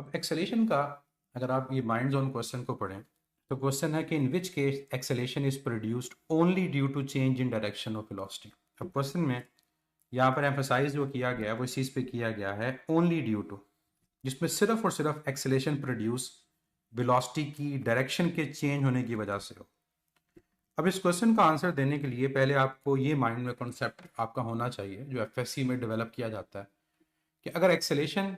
अब एक्सेलेरेशन का अगर आप ये माइंड जोन क्वेश्चन को पढ़ें तो क्वेश्चन है कि in which case acceleration is produced only due to change in direction of velocity. अब क्वेश्चन में यहाँ पर एम्फोसाइज जो किया गया है वो इस चीज़ पे किया गया है ओनली ड्यू टू, जिसमें सिर्फ और सिर्फ एक्सेलेरेशन प्रोड्यूस वेलोसिटी की डायरेक्शन के चेंज होने की वजह से हो। अब इस क्वेश्चन का आंसर देने के लिए पहले आपको ये माइंड में कॉन्सेप्ट आपका होना चाहिए जो एफएससी में डेवलप किया जाता है कि अगर acceleration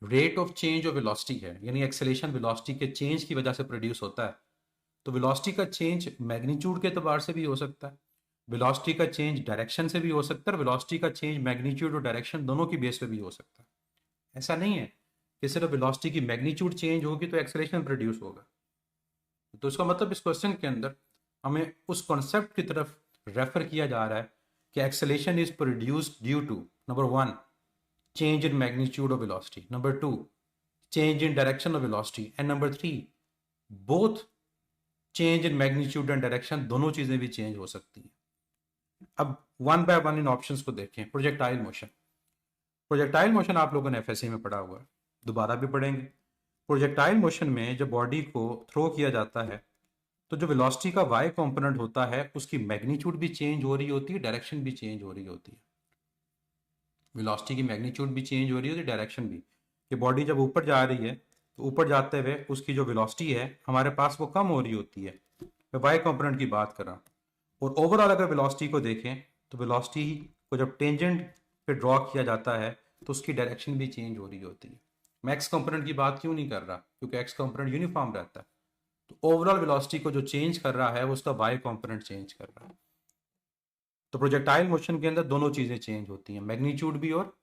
rate of change of velocity है, यानी एक्सेलेरेशन वेलोसिटी के चेंज की वजह से प्रोड्यूस होता है, तो वेलोसिटी का चेंज मैग्नीट्यूड के एतबार से भी हो सकता है, वेलोसिटी का चेंज डायरेक्शन से भी हो सकता है, और वेलोसिटी का चेंज मैग्नीट्यूड और डायरेक्शन दोनों की बेस पे भी हो सकता है। ऐसा नहीं है कि सिर्फ वेलोसिटी की मैग्नीट्यूड चेंज होगी तो एक्सेलेरेशन प्रोड्यूस होगा। तो इसका मतलब इस क्वेश्चन के अंदर हमें उस कॉन्सेप्ट की तरफ रेफर किया जा रहा है कि acceleration is produced due to number 1 change in magnitude of velocity, number 2 change in direction of velocity, and number 3 both change in magnitude and direction, दोनों चीजें भी चेंज हो सकती हैं। अब one by one in options को देखें। Projectile motion, projectile motion आप लोगों ने एफएससी में पढ़ा हुआ है, दोबारा भी पढ़ेंगे। प्रोजेक्टाइल मोशन में जब बॉडी को थ्रो किया जाता है तो जो वेलोसिटी का वाई कंपोनेंट होता है उसकी मैग्नीट्यूड भी चेंज हो रही होती है, डायरेक्शन भी चेंज हो रही होती है। वेलोसिटी की मैग्नीट्यूड भी चेंज हो रही है, डायरेक्शन भी, कि बॉडी जब ऊपर जा रही है तो ऊपर जाते हुए उसकी जो वेलोसिटी है हमारे पास वो कम हो रही होती है। मैं वाई कंपोनेंट की बात कर रहा हूँ। और ओवरऑल अगर वेलोसिटी को देखें तो वेलोसिटी को जब टेंजेंट पे ड्रॉ किया जाता है तो उसकी डायरेक्शन भी चेंज हो रही होती है। मैं एक्स कंपोनेंट की बात क्यों नहीं कर रहा, क्योंकि एक्स कंपोनेंट यूनिफॉर्म रहता है। तो ओवरऑल वेलोसिटी को जो चेंज कर रहा है वो उसका वाई कंपोनेंट चेंज कर रहा है। तो प्रोजेक्टाइल मोशन के अंदर दोनों चीजें चेंज होती हैं, मैग्नीट्यूड भी और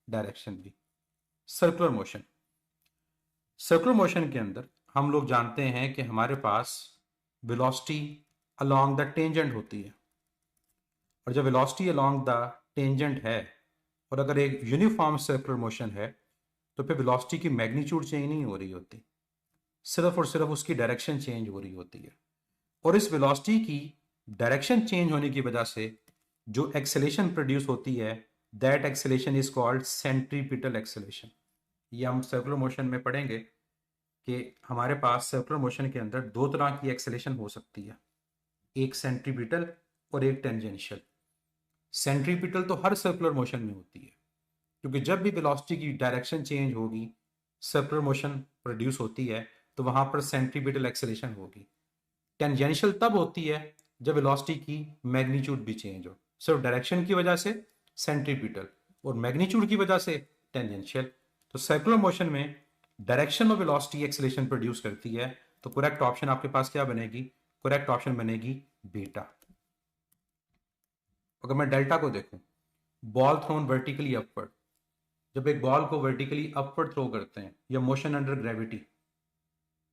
डायरेक्शन भी। सर्कुलर मोशन, सर्कुलर मोशन के अंदर हम लोग जानते हैं कि हमारे पास वेलोसिटी अलोंग द टेंजेंट होती है, और जब वेलोसिटी अलोंग द टेंजेंट है और अगर एक यूनिफॉर्म सर्कुलर मोशन है तो फिर वेलोसिटी की मैग्नीट्यूड चेंज नहीं हो रही होती, सिर्फ और सिर्फ उसकी डायरेक्शन चेंज हो रही होती है। और इस वेलोसिटी की डायरेक्शन चेंज होने की वजह से जो एक्सेलेरेशन प्रोड्यूस होती है that acceleration is called centripetal acceleration. ये हम सर्कुलर मोशन में पढ़ेंगे कि हमारे पास सर्कुलर मोशन के अंदर दो तरह की एक्सेलेरेशन हो सकती है, एक सेंट्रीपिटल और एक टेंजेंशियल। सेंट्रीपिटल तो हर सर्कुलर मोशन में होती है, क्योंकि जब भी वेलोसिटी की डायरेक्शन चेंज होगी सर्कुलर मोशन प्रोड्यूस होती है तो वहां पर सेंट्रीपिटल एक्सेलेरेशन होगी। टेंजेंशियल तब होती है जब वेलोसिटी की मैग्नीट्यूड भी चेंज हो, सिर्फ डायरेक्शन की वजह से सेंट्रीपिटल और मैग्नीट्यूड की वजह से टेंजेंशियल। तो सर्कुलर मोशन में direction of velocity acceleration produce करती है, तो करेक्ट ऑप्शन आपके पास क्या बनेगी, करेक्ट ऑप्शन बनेगी बीटा। अगर मैं डेल्टा को देखूं, बॉल थ्रोन वर्टिकली अपवर्ड, जब एक बॉल को वर्टिकली अपवर्ड थ्रो करते हैं या मोशन अंडर ग्रेविटी,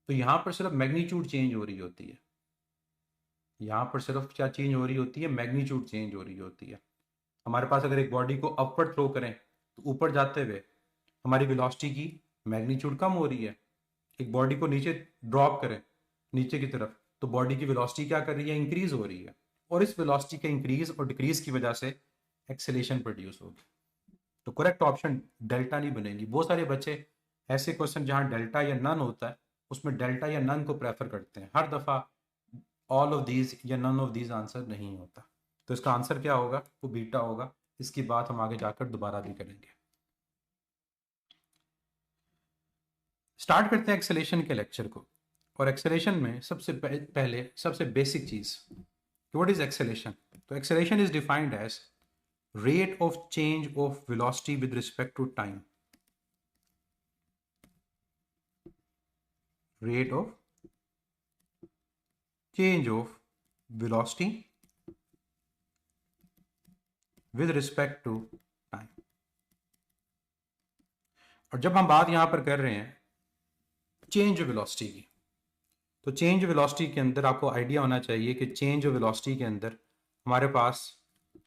तो यहां पर सिर्फ मैग्नीट्यूड चेंज हो रही होती है। यहां पर सिर्फ क्या चेंज हो रही होती है, मैग्नीट्यूड चेंज हो रही होती है। हमारे पास अगर एक बॉडी को अपवर्ड थ्रो करें तो ऊपर जाते हुए हमारी वेलोसिटी की मैग्नीट्यूड कम हो रही है। एक बॉडी को नीचे ड्रॉप करें नीचे की तरफ तो बॉडी की वेलोसिटी क्या कर रही है, इंक्रीज हो रही है। और इस वेलोसिटी के इंक्रीज और डिक्रीज की वजह से एक्सेलेरेशन प्रोड्यूस होगी। तो करेक्ट ऑप्शन डेल्टा नहीं बनेगी। बहुत सारे बच्चे ऐसे क्वेश्चन जहां डेल्टा या नन होता है उसमें डेल्टा या नन को प्रेफर करते हैं। हर दफा ऑल ऑफ दीज या नन ऑफ दीज आंसर नहीं होता। तो इसका आंसर क्या होगा, वो बीटा होगा। इसकी बात हम आगे जाकर दोबारा भी करेंगे। स्टार्ट करते हैं एक्सेलेरेशन के लेक्चर को। और एक्सेलेरेशन में सबसे पहले सबसे बेसिक चीज, व्हाट इज एक्सेलेरेशन। तो acceleration is defined as rate of change of velocity with respect to time, rate of change of velocity with respect to time। और जब हम बात यहां पर कर रहे हैं चेंज ऑफ वेलोसिटी की, तो चेंज ऑफ वेलोसिटी के अंदर आपको आइडिया होना चाहिए कि चेंज ऑफ वेलोसिटी के अंदर हमारे पास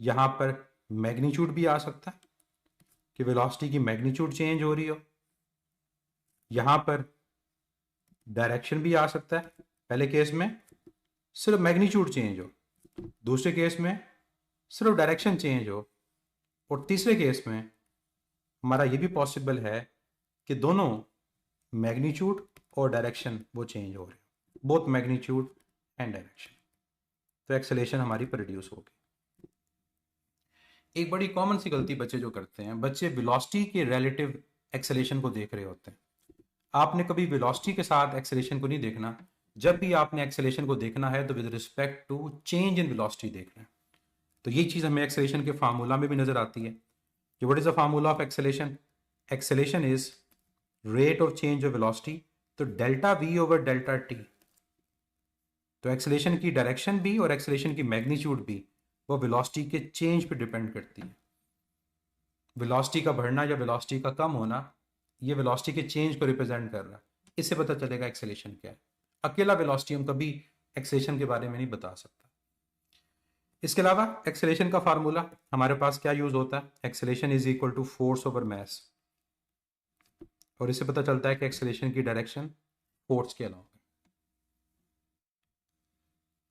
यहां पर मैग्नीट्यूड भी आ सकता है कि वेलोसिटी की मैग्नीट्यूड चेंज हो रही हो, यहां पर डायरेक्शन भी आ सकता है। पहले केस में सिर्फ मैग्नीट्यूड चेंज हो, दूसरे केस में सिर्फ डायरेक्शन चेंज हो, और तीसरे केस में हमारा ये भी पॉसिबल है कि दोनों मैग्नीट्यूड और डायरेक्शन वो चेंज हो रहे हैं, बोथ मैग्नीट्यूड एंड डायरेक्शन, तो एक्सेलेरेशन हमारी प्रोड्यूस होगी। एक बड़ी कॉमन सी गलती बच्चे जो करते हैं, बच्चे वेलोसिटी के रिलेटिव एक्सेलेरेशन को देख रहे होते हैं। आपने कभी वेलोसिटी के साथ एक्सेलेरेशन को नहीं देखना। जब भी आपने एक्सेलेरेशन को देखना है तो with respect to change in velocity देखना है। तो ये चीज़ हमें एक्सेलेरेशन के फार्मूला में भी नजर आती है कि what is the formula of acceleration. Acceleration is rate of change of velocity, तो delta V over delta T. तो एक्सेलेरेशन की डायरेक्शन भी और एक्सेलेरेशन की मैग्नीट्यूड भी वो वेलोसिटी के चेंज पे डिपेंड करती है। वेलोसिटी का बढ़ना या वेलोसिटी का कम होना ये वेलोसिटी के चेंज को रिप्रेजेंट कर रहा है। इससे पता चलेगा एक्सेलेरेशन क्या है। अकेला वेलोसिटी हम कभी एक्सेलेरेशन के बारे में नहीं बता सकता। इसके अलावा एक्सेलेरेशन का फार्मूला हमारे पास क्या यूज होता है, acceleration is equal to force over mass, और इससे पता चलता है कि एक्सेलेरेशन की डायरेक्शन फोर्स के अलावा।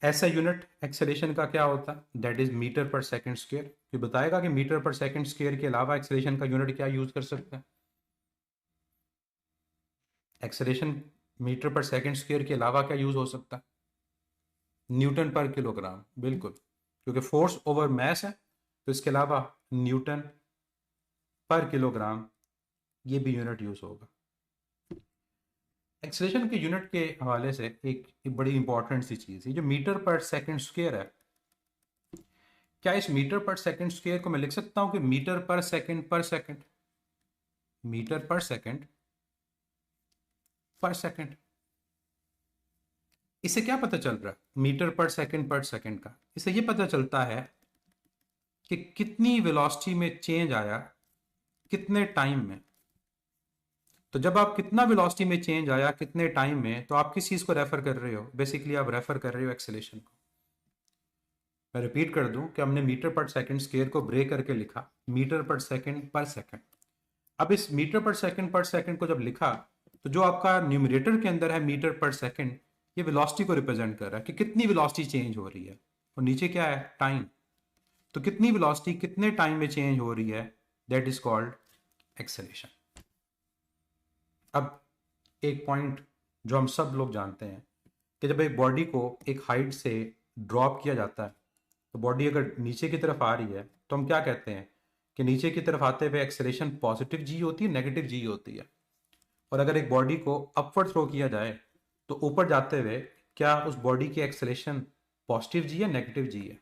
ऐसा यूनिट एक्सेलेरेशन का क्या होता है, दैट इज मीटर पर सेकंड स्क्वायर। ये बताएगा कि मीटर पर सेकंड स्क्वायर के अलावा एक्सेलेरेशन का यूनिट क्या यूज कर सकते हैं। एक्सेलेरेशन मीटर पर सेकंड स्क्वायर के अलावा क्या यूज हो सकता है, न्यूटन पर किलोग्राम, बिल्कुल, क्योंकि फोर्स ओवर मास है तो इसके अलावा न्यूटन पर किलोग्राम ये भी यूनिट यूज होगा। एक्सेलेरेशन के यूनिट के हवाले से एक बड़ी इंपॉर्टेंट सी चीज़ है जो मीटर पर सेकंड स्क्वायर है। क्या इस मीटर पर सेकंड स्क्वायर को मैं लिख सकता हूं कि मीटर पर सेकंड पर सेकंड, मीटर पर सेकंड पर सेकंड। इससे क्या पता चल रहा है मीटर पर सेकंड का, इससे ये पता चलता है कि कितनी वेलोसिटी में चेंज आया कितने टाइम में। तो जब आप कितना वेलोसिटी में चेंज आया कितने टाइम में, तो आप किस चीज को रेफर कर रहे हो, बेसिकली आप रेफर कर रहे हो एक्सेलेरेशन को। मैं रिपीट कर दूं कि हमने मीटर पर सेकंड स्क्वायर को ब्रेक करके लिखा मीटर पर सेकंड पर सेकंड। अब इस मीटर पर सेकंड को जब लिखा तो जो आपका न्यूमरेटर के अंदर है मीटर पर सेकंड, ये वेलोसिटी को रिप्रेजेंट कर रहा है कि कितनी वेलोसिटी चेंज हो रही है, और नीचे क्या है, टाइम। तो कितनी वेलोसिटी कितने टाइम में चेंज हो रही है, दैट इज कॉल्ड एक्सेलेरेशन। अब एक पॉइंट जो हम सब लोग जानते हैं कि जब एक बॉडी को एक हाइट से ड्रॉप किया जाता है तो बॉडी अगर नीचे की तरफ आ रही है तो हम क्या कहते हैं कि नीचे की तरफ आते हुए एक्सेलेरेशन पॉजिटिव जी होती है, नेगेटिव जी होती है। और अगर एक बॉडी को अपवर्ड थ्रो किया जाए तो ऊपर जाते हुए क्या उस बॉडी की एक्सेलेरेशन पॉजिटिव जी या नेगेटिव जी है।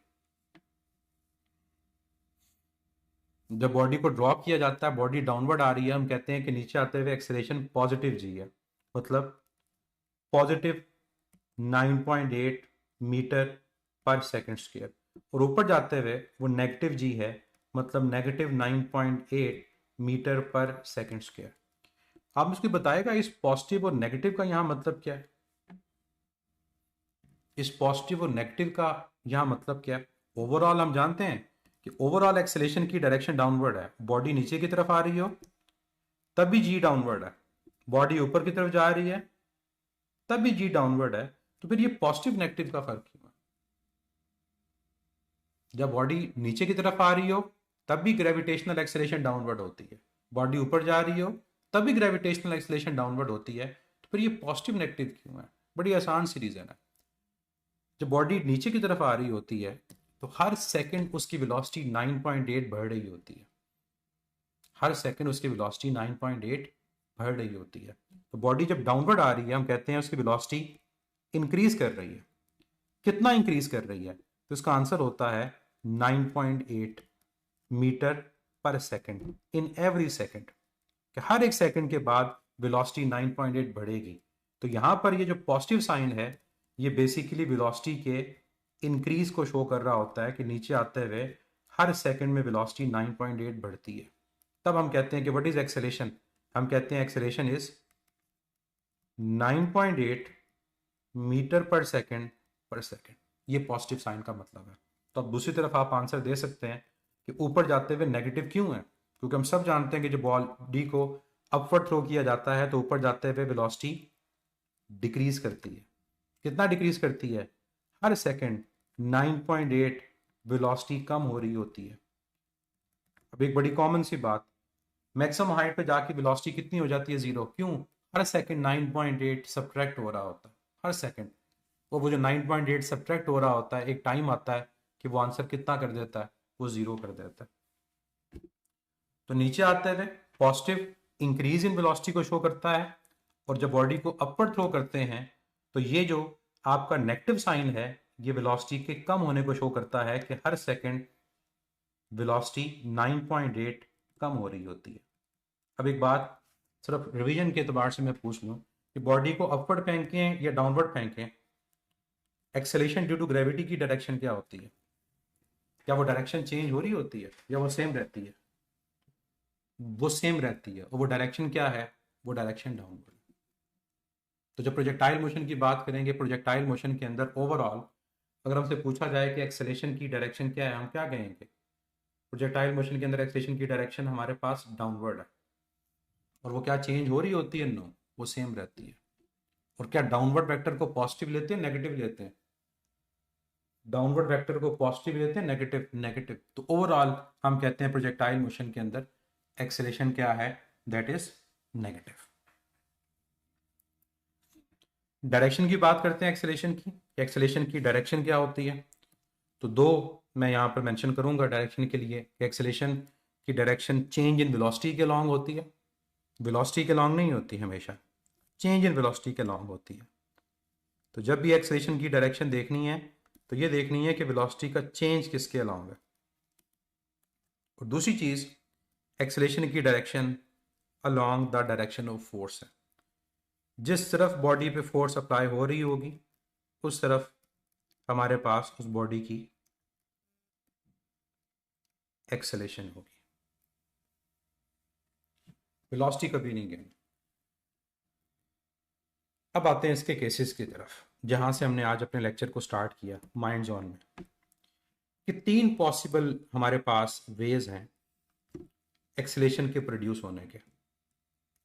जब बॉडी को ड्रॉप किया जाता है, बॉडी डाउनवर्ड आ रही है, हम कहते हैं कि नीचे आते हुए एक्सेलेरेशन पॉजिटिव जी है, मतलब पॉजिटिव 9.8 मीटर पर सेकंड स्क्वायर। और ऊपर जाते हुए वो नेगेटिव जी है, मतलब नेगेटिव 9.8 मीटर पर सेकंड स्क्वायर। आप मुझे बताएगा इस पॉजिटिव और नेगेटिव का यहां मतलब क्या है, इस पॉजिटिव और नेगेटिव का यहां मतलब क्या है। ओवरऑल हम जानते हैं कि ओवरऑल एक्सेलेरेशन की डायरेक्शन डाउनवर्ड है, बॉडी नीचे की तरफ आ रही हो तब भी जी डाउनवर्ड है, बॉडी ऊपर की तरफ जा रही है तब भी जी डाउनवर्ड है। तो फिर ये पॉजिटिव नेगेटिव का फर्क क्यों है। जब बॉडी नीचे की तरफ आ रही हो तब भी ग्रेविटेशनल एक्सेलेरेशन डाउनवर्ड होती है, बॉडी ऊपर जा रही हो तब भी ग्रेविटेशनल एक्सेलेरेशन डाउनवर्ड होती है। तो फिर ये पॉजिटिव नेगेटिव क्यों है, बड़ी आसान सी रीजन है। जब बॉडी नीचे की तरफ आ रही होती है तो हर सेकंड उसकी वेलोसिटी 9.8 बढ़ रही होती है, हर सेकंड उसकी वेलोसिटी 9.8 बढ़ रही होती है। तो बॉडी जब डाउनवर्ड आ रही है हम कहते हैं उसकी वेलोसिटी इंक्रीज कर रही है। कितना इंक्रीज कर रही है, तो इसका आंसर होता है 9.8 मीटर पर सेकंड इन एवरी सेकंड, कि हर एक सेकंड के बाद वेलोसिटी 9.8 बढ़ेगी। तो यहां पर ये जो पॉजिटिव साइन है ये बेसिकली वेलोसिटी के इंक्रीज को शो कर रहा होता है कि नीचे आते हुए हर सेकंड में वेलोसिटी 9.8 बढ़ती है। तब हम कहते हैं कि व्हाट इज एक्सेलेरेशन, हम कहते हैं एक्सेलेरेशन इज 9.8 मीटर पर सेकंड। ये पॉजिटिव साइन का मतलब है। तो अब दूसरी तरफ आप आंसर दे सकते हैं कि ऊपर जाते हुए नेगेटिव क्यों है, क्योंकि हम सब जानते हैं कि जब बॉडी को अपवर्ड थ्रो किया जाता है तो ऊपर जाते हुए वेलोसिटी डिक्रीज करती है। कितना डिक्रीज करती है, हर सेकंड 9.8 वेलोसिटी कम हो रही होती है। अब एक बड़ी कॉमन सी बात, मैक्सिमम हाइट पे जाके वेलोसिटी कितनी हो जाती है, जीरो। क्यों, हर सेकंड 9.8 सब्ट्रैक्ट हो रहा होता है, हर सेकंड। वो जो 9.8 सब्ट्रैक्ट हो रहा होता है, एक टाइम आता है कि वो आंसर कितना कर देता है, वो 0 कर देता है। तो नीचे आते हुए पॉजिटिव इंक्रीज इन वेलोसिटी को शो करता है, और जब बॉडी को अपवर्ड थ्रो करते हैं तो ये जो आपका नेगेटिव साइन है, ये वेलोसिटी के कम होने को शो करता है कि हर सेकंड वेलोसिटी 9.8 कम हो रही होती है। अब एक बात सिर्फ रिवीजन के एतबार से मैं पूछ लूँ कि बॉडी को अपवर्ड फेंकें या डाउनवर्ड फेंकें, एक्सेलेरेशन ड्यू टू ग्रेविटी की डायरेक्शन क्या होती है? क्या वो डायरेक्शन चेंज हो रही होती है या वो सेम रहती है? वो सेम रहती है, और वो डायरेक्शन क्या है? वो डायरेक्शन डाउनवर्ड। तो जब प्रोजेक्टाइल मोशन की बात करेंगे, प्रोजेक्टाइल मोशन के अंदर ओवरऑल अगर हमसे पूछा जाए कि एक्सेलेरेशन की डायरेक्शन क्या है, हम क्या कहेंगे? प्रोजेक्टाइल मोशन के अंदर एक्सेलेरेशन की डायरेक्शन हमारे पास डाउनवर्ड है, और वो क्या चेंज हो रही होती है? नो, वो सेम रहती है। और क्या डाउनवर्ड वेक्टर को पॉजिटिव लेते हैं, नेगेटिव लेते हैं? डाउनवर्ड वेक्टर को पॉजिटिव लेते हैं, नेगेटिव नेगेटिव। तो ओवरऑल हम कहते हैं प्रोजेक्टाइल मोशन के अंदर एक्सेलेरेशन क्या है? That is negative. डायरेक्शन की बात करते हैं एक्सेलेरेशन की। एक्सेलेरेशन की डायरेक्शन क्या होती है? तो दो मैं यहाँ पर मेंशन करूंगा डायरेक्शन के लिए। एक्सेलेरेशन की डायरेक्शन चेंज इन वेलोसिटी के लॉन्ग होती है, वेलोसिटी के लॉन्ग नहीं होती हमेशा, चेंज इन वेलोसिटी के लॉन्ग होती है। तो जब भी एक्सेलेरेशन की डायरेक्शन देखनी है तो ये देखनी है कि वेलोसिटी का चेंज किसके अलॉन्ग है। और दूसरी चीज़, एक्सेलेरेशन की direction along the direction of force है। जिस तरफ बॉडी पे फोर्स अप्लाई हो रही होगी उस तरफ हमारे पास उस बॉडी की एक्सेलेरेशन होगी, वेलोसिटी कभी नहीं गिरनी। अब आते हैं इसके केसेस की तरफ, जहां से हमने आज अपने लेक्चर को स्टार्ट किया माइंड जोन में, कि तीन पॉसिबल हमारे पास वेज हैं एक्सेलेरेशन के प्रोड्यूस होने के।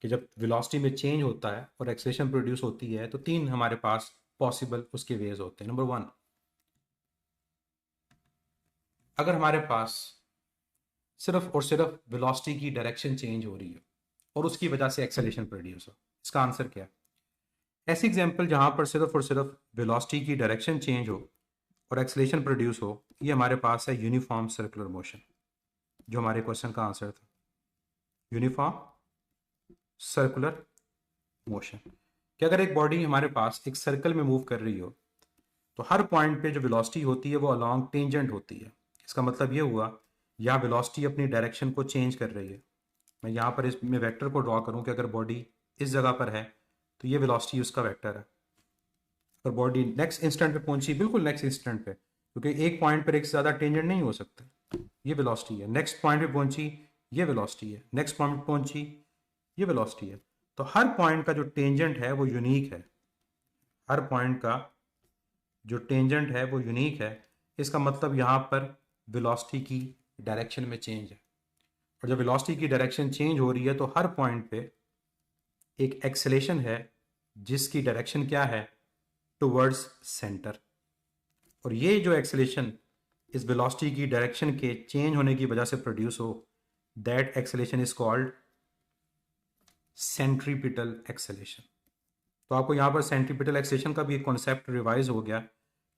कि जब वेलोसिटी में चेंज होता है और एक्सेलेरेशन प्रोड्यूस होती है तो तीन हमारे पास पॉसिबल उसके वेज होते हैं। नंबर वन, अगर हमारे पास सिर्फ और सिर्फ वेलोसिटी की डायरेक्शन चेंज हो रही है और उसकी वजह से एक्सेलेरेशन प्रोड्यूस हो, इसका आंसर क्या है? ऐसी एग्जांपल जहां पर सिर्फ और सिर्फ वेलोसिटी की डायरेक्शन चेंज हो और एक्सेलेरेशन प्रोड्यूस हो, ये हमारे पास है यूनिफॉर्म सर्कुलर मोशन, जो हमारे क्वेश्चन का आंसर था, यूनिफॉर्म सर्कुलर मोशन। कि अगर एक बॉडी हमारे पास एक सर्कल में मूव कर रही हो तो हर पॉइंट पे जो वेलोसिटी होती है वो अलॉन्ग टेंजेंट होती है। इसका मतलब ये हुआ यहाँ वेलोसिटी अपनी डायरेक्शन को चेंज कर रही है। मैं यहाँ पर इसमें वेक्टर को ड्रॉ करूँ कि अगर बॉडी इस जगह पर है तो ये वेलोसिटी उसका वेक्टर है। अगर बॉडी नेक्स्ट इंस्टेंट पे पहुंची, बिल्कुल नेक्स्ट इंस्टेंट पे, क्योंकि एक पॉइंट पर एक से ज़्यादा टेंजेंट नहीं हो सकते, ये वेलोसिटी है। नेक्स्ट पॉइंट पे पहुंची, ये वेलोसिटी है। नेक्स्ट पॉइंट पे पहुंची, ये वेलोसिटी है। तो हर पॉइंट का जो टेंजेंट है वो यूनिक है, हर पॉइंट का जो टेंजेंट है वो यूनिक है। इसका मतलब यहाँ पर वेलोसिटी की डायरेक्शन में चेंज है, और जब वेलोसिटी की डायरेक्शन चेंज हो रही है तो हर पॉइंट पे एक एक्सेलेरेशन है जिसकी डायरेक्शन क्या है? Towards centre. और ये जो एक्सेलेरेशन इस वेलोसिटी की डायरेक्शन के चेंज होने की वजह से प्रोड्यूस हो, that acceleration is called centripetal acceleration. तो आपको यहाँ पर सेंट्रीपिटल एक्सेलेरेशन का भी एक कॉन्सेप्ट रिवाइज हो गया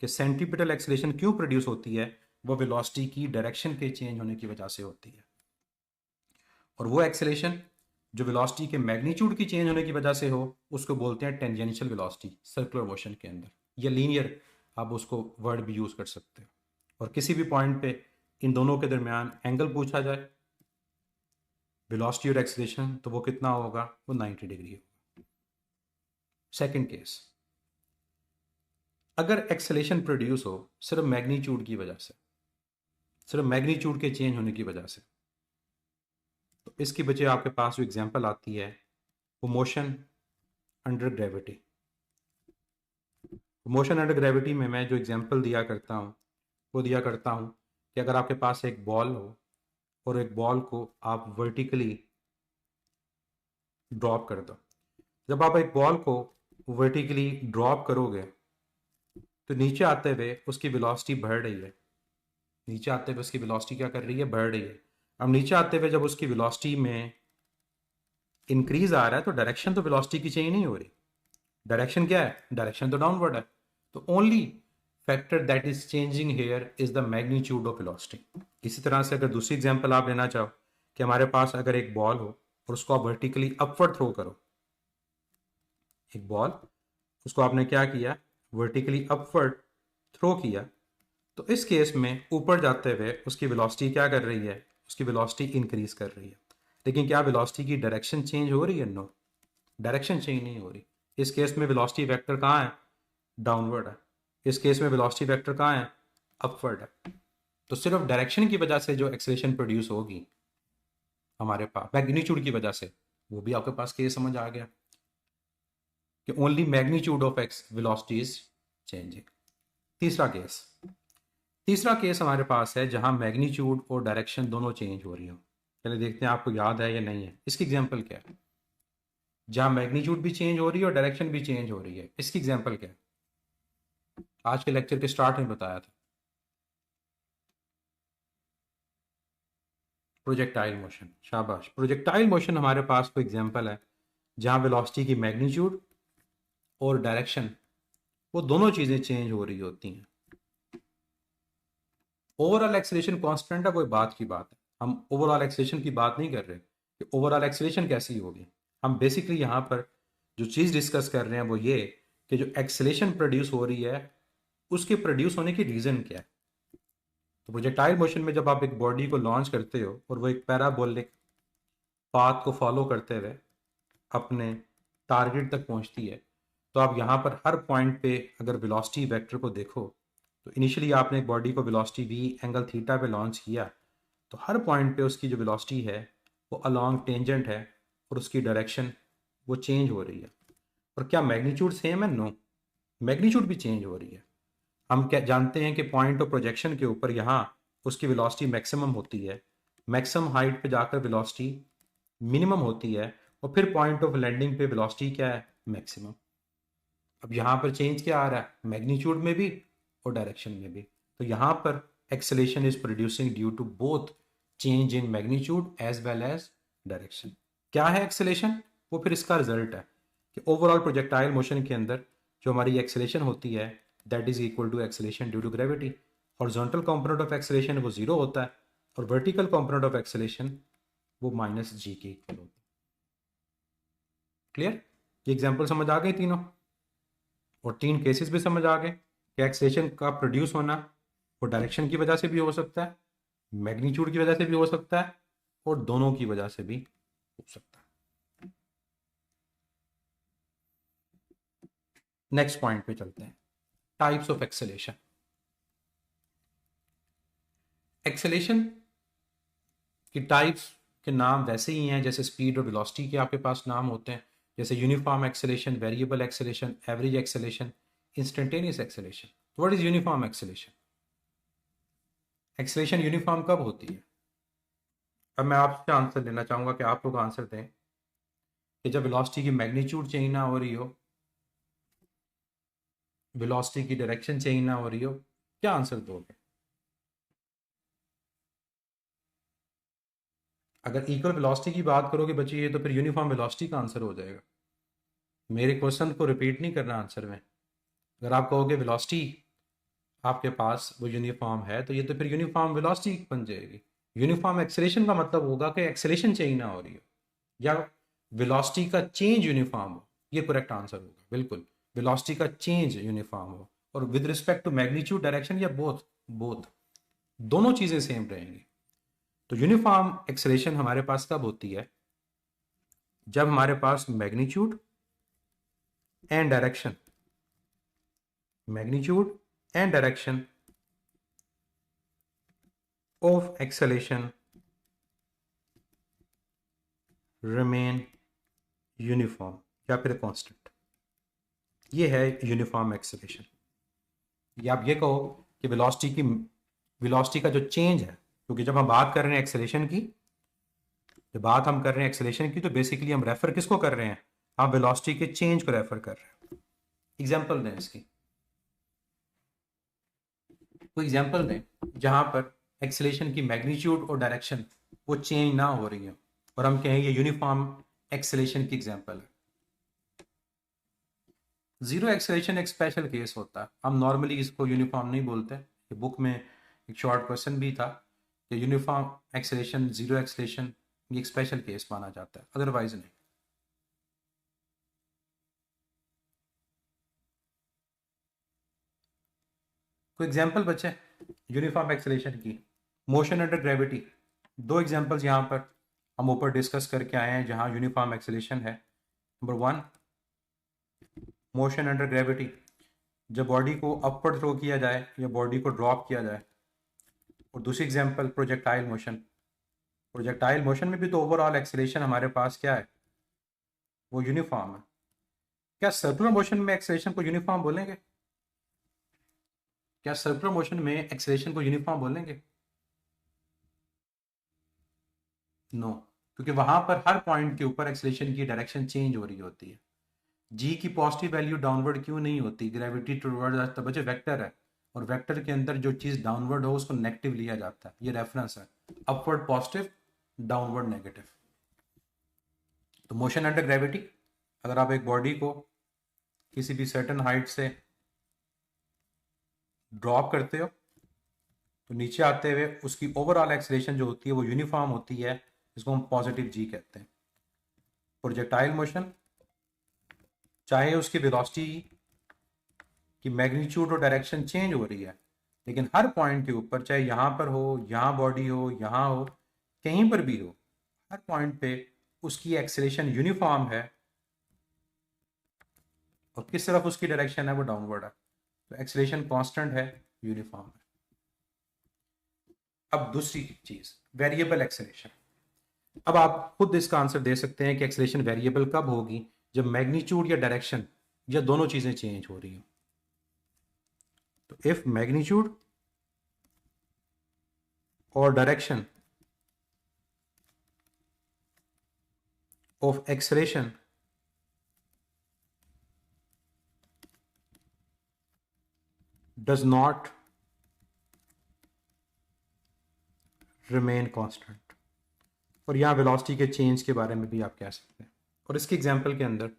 कि सेंट्रीपिटल एक्सेलेरेशन क्यों प्रोड्यूस होती है, वो वेलोसिटी की डायरेक्शन के चेंज होने की वजह से होती है। और वो एक्सेलेरेशन जो वेलोसिटी के मैग्नीट्यूड की चेंज होने की वजह से हो उसको बोलते हैं टेंजेंशियल वेलोसिटी सर्कुलर मोशन के अंदर, या लीनियर आप उसको वर्ड भी यूज़ कर सकते हो। और किसी भी पॉइंट पे इन दोनों के दरमियान एंगल पूछा जाए, वेलोसिटी और एक्सेलेरेशन, तो वो कितना होगा? वो 90 डिग्री होगा। सेकंड केस, अगर एक्सेलेरेशन प्रोड्यूस हो सिर्फ मैग्नीट्यूड की वजह से, सिर्फ मैग्नीट्यूड के चेंज होने की वजह से, तो इसकी वजह आपके पास जो एग्जांपल आती है वो motion under gravity. Motion under gravity में मैं जो एग्जांपल दिया करता हूँ वो दिया करता हूँ कि अगर आपके पास एक बॉल हो और एक बॉल को आप वर्टिकली ड्रॉप कर दो। जब आप एक बॉल को वर्टिकली ड्रॉप करोगे तो नीचे आते हुए उसकी वेलोसिटी बढ़ रही है, नीचे आते हुए उसकी वेलोसिटी क्या कर रही है? बढ़ रही है। अब नीचे आते हुए जब उसकी वेलोसिटी में इंक्रीज आ रहा है तो डायरेक्शन तो वेलोसिटी की चेंज नहीं हो रही। डायरेक्शन क्या है? डायरेक्शन तो डाउनवर्ड है। तो only factor that is changing here is the magnitude of velocity. इसी तरह से अगर दूसरी एग्जांपल आप लेना चाहो कि हमारे पास अगर एक बॉल हो और उसको आप वर्टिकली अपवर्ड थ्रो करो, एक बॉल, उसको आपने क्या किया, वर्टिकली अपवर्ड थ्रो किया, तो इस केस में ऊपर जाते हुए उसकी वेलोसिटी क्या कर रही है, उसकी वेलोसिटी इंक्रीज कर रही है। लेकिन क्या वेलोसिटी की डायरेक्शन चेंज हो रही है? नो, डायरेक्शन चेंज नहीं हो रही। इस केस में वेलोसिटी वेक्टर कहाँ है? डाउनवर्ड है। इस केस में वेलोसिटी वेक्टर कहाँ है? अपवर्ड है। तो सिर्फ डायरेक्शन की वजह से जो एक्सेलेरेशन प्रोड्यूस होगी हमारे पास मैग्नीट्यूड की वजह से, वो भी आपके पास केस समझ आ गया कि only magnitude of x velocity is changing. तीसरा केस हमारे पास है जहां मैग्नीट्यूड और डायरेक्शन दोनों चेंज हो रही हो। चलिए देखते हैं आपको याद है या नहीं है। इसकी एग्जांपल क्या है? जहां मैग्नीट्यूड भी चेंज हो रही है और डायरेक्शन भी चेंज हो रही है, इसकी एग्जांपल क्या है? आज के लेक्चर के स्टार्ट में बताया था, प्रोजेक्टाइल मोशन। शाबाश, प्रोजेक्टाइल मोशन हमारे पास कोई एग्जांपल है जहां वेलोसिटी की मैग्नीट्यूड और डायरेक्शन वो दोनों चीजें चेंज हो रही होती हैं। ओवरऑल एक्सेलेरेशन कांस्टेंट है, कोई बात की बात है। हम ओवरऑल एक्सेलेरेशन की बात नहीं कर रहे कि ओवरऑल एक्सेलेरेशन कैसी होगी। हम बेसिकली यहाँ पर जो चीज़ डिस्कस कर रहे हैं वो ये कि जो एक्सेलेरेशन प्रोड्यूस हो रही है उसके प्रोड्यूस होने की रीज़न क्या है। तो प्रोजेक्टाइल मोशन में जब आप एक बॉडी को लॉन्च करते हो और वो एक पैराबोलिक पाथ को फॉलो करते हुए अपने टारगेट तक पहुंचती है, तो आप यहाँ पर हर पॉइंट पे अगर वेलोसिटी वेक्टर को देखो, तो इनिशियली आपने एक बॉडी को वेलोसिटी v एंगल थीटा पे लॉन्च किया, तो हर पॉइंट पे उसकी जो वेलोसिटी है वो अलोंग टेंजेंट है और उसकी डायरेक्शन वो चेंज हो रही है। और क्या मैग्नीट्यूड सेम है? नो, मैग्नीट्यूड भी चेंज हो रही है। हम क्या जानते हैं कि पॉइंट ऑफ प्रोजेक्शन के ऊपर यहाँ उसकी वेलोसिटी मैक्सिमम होती है, मैक्सिमम हाइट पे जाकर वेलोसिटी मिनिमम होती है, और फिर पॉइंट ऑफ लैंडिंग पे वेलोसिटी क्या है? मैक्सिमम। अब यहाँ पर चेंज क्या आ रहा है? मैग्नीट्यूड में भी और डायरेक्शन में भी। तो यहाँ पर acceleration is producing due to both change in magnitude as well as direction. क्या है एक्सेलेरेशन? वो फिर इसका रिजल्ट है कि ओवरऑल प्रोजेक्टाइल मोशन के अंदर जो हमारी एक्सेलेरेशन होती है that is equal to acceleration due to gravity. Horizontal component of acceleration वो जीरो होता है और वर्टिकल कंपोनेंट ऑफ एक्सेलेरेशन वो माइनस जी के इक्वल होता है। क्लियर? ये एग्जाम्पल समझ आ गई तीनों, और तीन केसेस भी समझ आ गए कि एक्सेलेरेशन का प्रोड्यूस होना वो डायरेक्शन की वजह से भी हो सकता है, मैग्नीट्यूड की वजह से भी हो सकता है, और दोनों की वजह से भी हो सकता है। नेक्स्ट पॉइंट पे चलते हैं, टाइप्स ऑफ एक्सेलेरेशन। एक्सेलेरेशन की टाइप्स के नाम वैसे ही हैं जैसे स्पीड और वेलोसिटी के आपके पास नाम होते हैं, जैसे uniform acceleration, variable acceleration, average acceleration, instantaneous acceleration. What is uniform acceleration? Acceleration uniform कब होती है? अब मैं आपसे आंसर लेना चाहूंगा कि आप लोग आंसर दें कि जब वेलोसिटी की मैग्नीट्यूड चेंज ना हो रही हो, वेलोसिटी की डायरेक्शन चेंज ना हो रही हो, क्या आंसर दोगे? अगर इक्वल वेलोसिटी की बात करोगे बच्चे ये, तो फिर यूनिफॉर्म वेलोसिटी का आंसर हो जाएगा। मेरे क्वेश्चन को रिपीट नहीं करना आंसर में। अगर आप कहोगे वेलोसिटी आपके पास वो यूनिफॉर्म है, तो ये तो फिर यूनिफॉर्म वेलोसिटी बन जाएगी। यूनिफॉर्म एक्सेलेरेशन का मतलब होगा कि एक्सेलेरेशन चेंज ना हो रही हो या वेलोसिटी का चेंज यूनिफॉर्म हो। ये करेक्ट आंसर होगा, बिल्कुल। वेलोसिटी का चेंज यूनिफॉर्म हो और with respect to magnitude, direction, या बोथ, बोथ दोनों चीजें सेम रहेंगी। तो यूनिफॉर्म एक्सेलेरेशन हमारे पास कब होती है? जब हमारे पास magnitude and direction, magnitude and direction of acceleration remain uniform या फिर कांस्टेंट। ये है यूनिफॉर्म एक्सेलेरेशन। या आप ये कहो कि वेलोसिटी का जो चेंज है, क्योंकि जब हम बात कर रहे हैं एक्सेलेरेशन की, जब बात हम कर रहे हैं एक्सेलेरेशन की, तो बेसिकली हम रेफर किसको कर रहे हैं? हम वेलोसिटी के चेंज को रेफर कर रहे हैं। एग्जांपल दें इसकी, कोई एग्जांपल दें जहां पर एक्सेलेरेशन की मैग्नीट्यूड और डायरेक्शन वो चेंज ना हो रही है और हम कहें ये यूनिफॉर्म एक्सेलेशन की एग्जांपल है। जीरो एक्सेलेशन एक स्पेशल केस होता है, हम नॉर्मली इसको यूनिफॉर्म नहीं बोलते। ये बुक में एक शॉर्ट क्वेश्चन भी था कि यूनिफॉर्म एक्सेलेशन, जीरो एक्सेलेशन ये एक स्पेशल केस माना जाता है, अदरवाइज नहीं। कोई एग्जांपल बचे यूनिफॉर्म एक्सेलेशन की? मोशन अंडर ग्रेविटी, दो एग्जांपल्स यहाँ पर हम ऊपर डिस्कस करके आए हैं जहाँ यूनिफॉर्म एक्सेलेशन है। Number one, motion under gravity, जब बॉडी को अपवर्ड थ्रो किया जाए या बॉडी को ड्रॉप किया जाए। और दूसरी example projectile motion. Projectile motion में भी तो ओवरऑल एक्सेलेरेशन हमारे पास क्या है, वो यूनिफॉर्म है। क्या सर्कुलर मोशन में एक्सेलेरेशन को यूनिफॉर्म बोलेंगे? क्या सर्कुलर मोशन में एक्सेलेरेशन को यूनिफॉर्म बोलेंगे? नो, क्योंकि वहां पर हर पॉइंट के ऊपर एक्सेलेरेशन की डायरेक्शन चेंज हो रही होती है। जी की पॉजिटिव वैल्यू डाउनवर्ड क्यों नहीं होती? ग्रेविटी टुवर्ड्स तो बच्चे वेक्टर है, और वेक्टर के अंदर जो चीज़ डाउनवर्ड हो उसको नेगेटिव लिया जाता है, ये रेफरेंस है। Upward positive, downward negative. तो मोशन अंडर ग्रेविटी, अगर आप एक बॉडी को किसी भी सर्टेन हाइट से ड्रॉप करते हो तो नीचे आते हुए उसकी ओवरऑल एक्सेलेरेशन जो होती है वो यूनिफॉर्म होती है, जिसको हम पॉजिटिव जी कहते हैं। प्रोजेक्टाइल मोशन, चाहे उसकी वेलोसिटी की मैग्नीट्यूड और डायरेक्शन चेंज हो रही है, लेकिन हर पॉइंट के ऊपर, चाहे यहाँ पर हो, यहाँ बॉडी हो, यहाँ हो, कहीं पर भी हो, हर पॉइंट पे उसकी एक्सेलेरेशन यूनिफॉर्म है और किस तरफ उसकी डायरेक्शन है वो डाउनवर्ड है। तो एक्सेलेरेशन कांस्टेंट है, यूनिफॉर्म है। अब दूसरी चीज, वेरिएबल एक्सेलेरेशन। अब आप खुद इसका आंसर दे सकते हैं कि एक्सेलेरेशन वेरिएबल कब होगी, जब मैग्नीट्यूड या डायरेक्शन या दोनों चीजें चेंज हो रही हो। तो इफ मैग्नीट्यूड और direction of acceleration does not remain constant, और यहाँ वेलोसिटी के चेंज के बारे में भी आप कह सकते हैं। और इसकी एग्जांपल के अंदर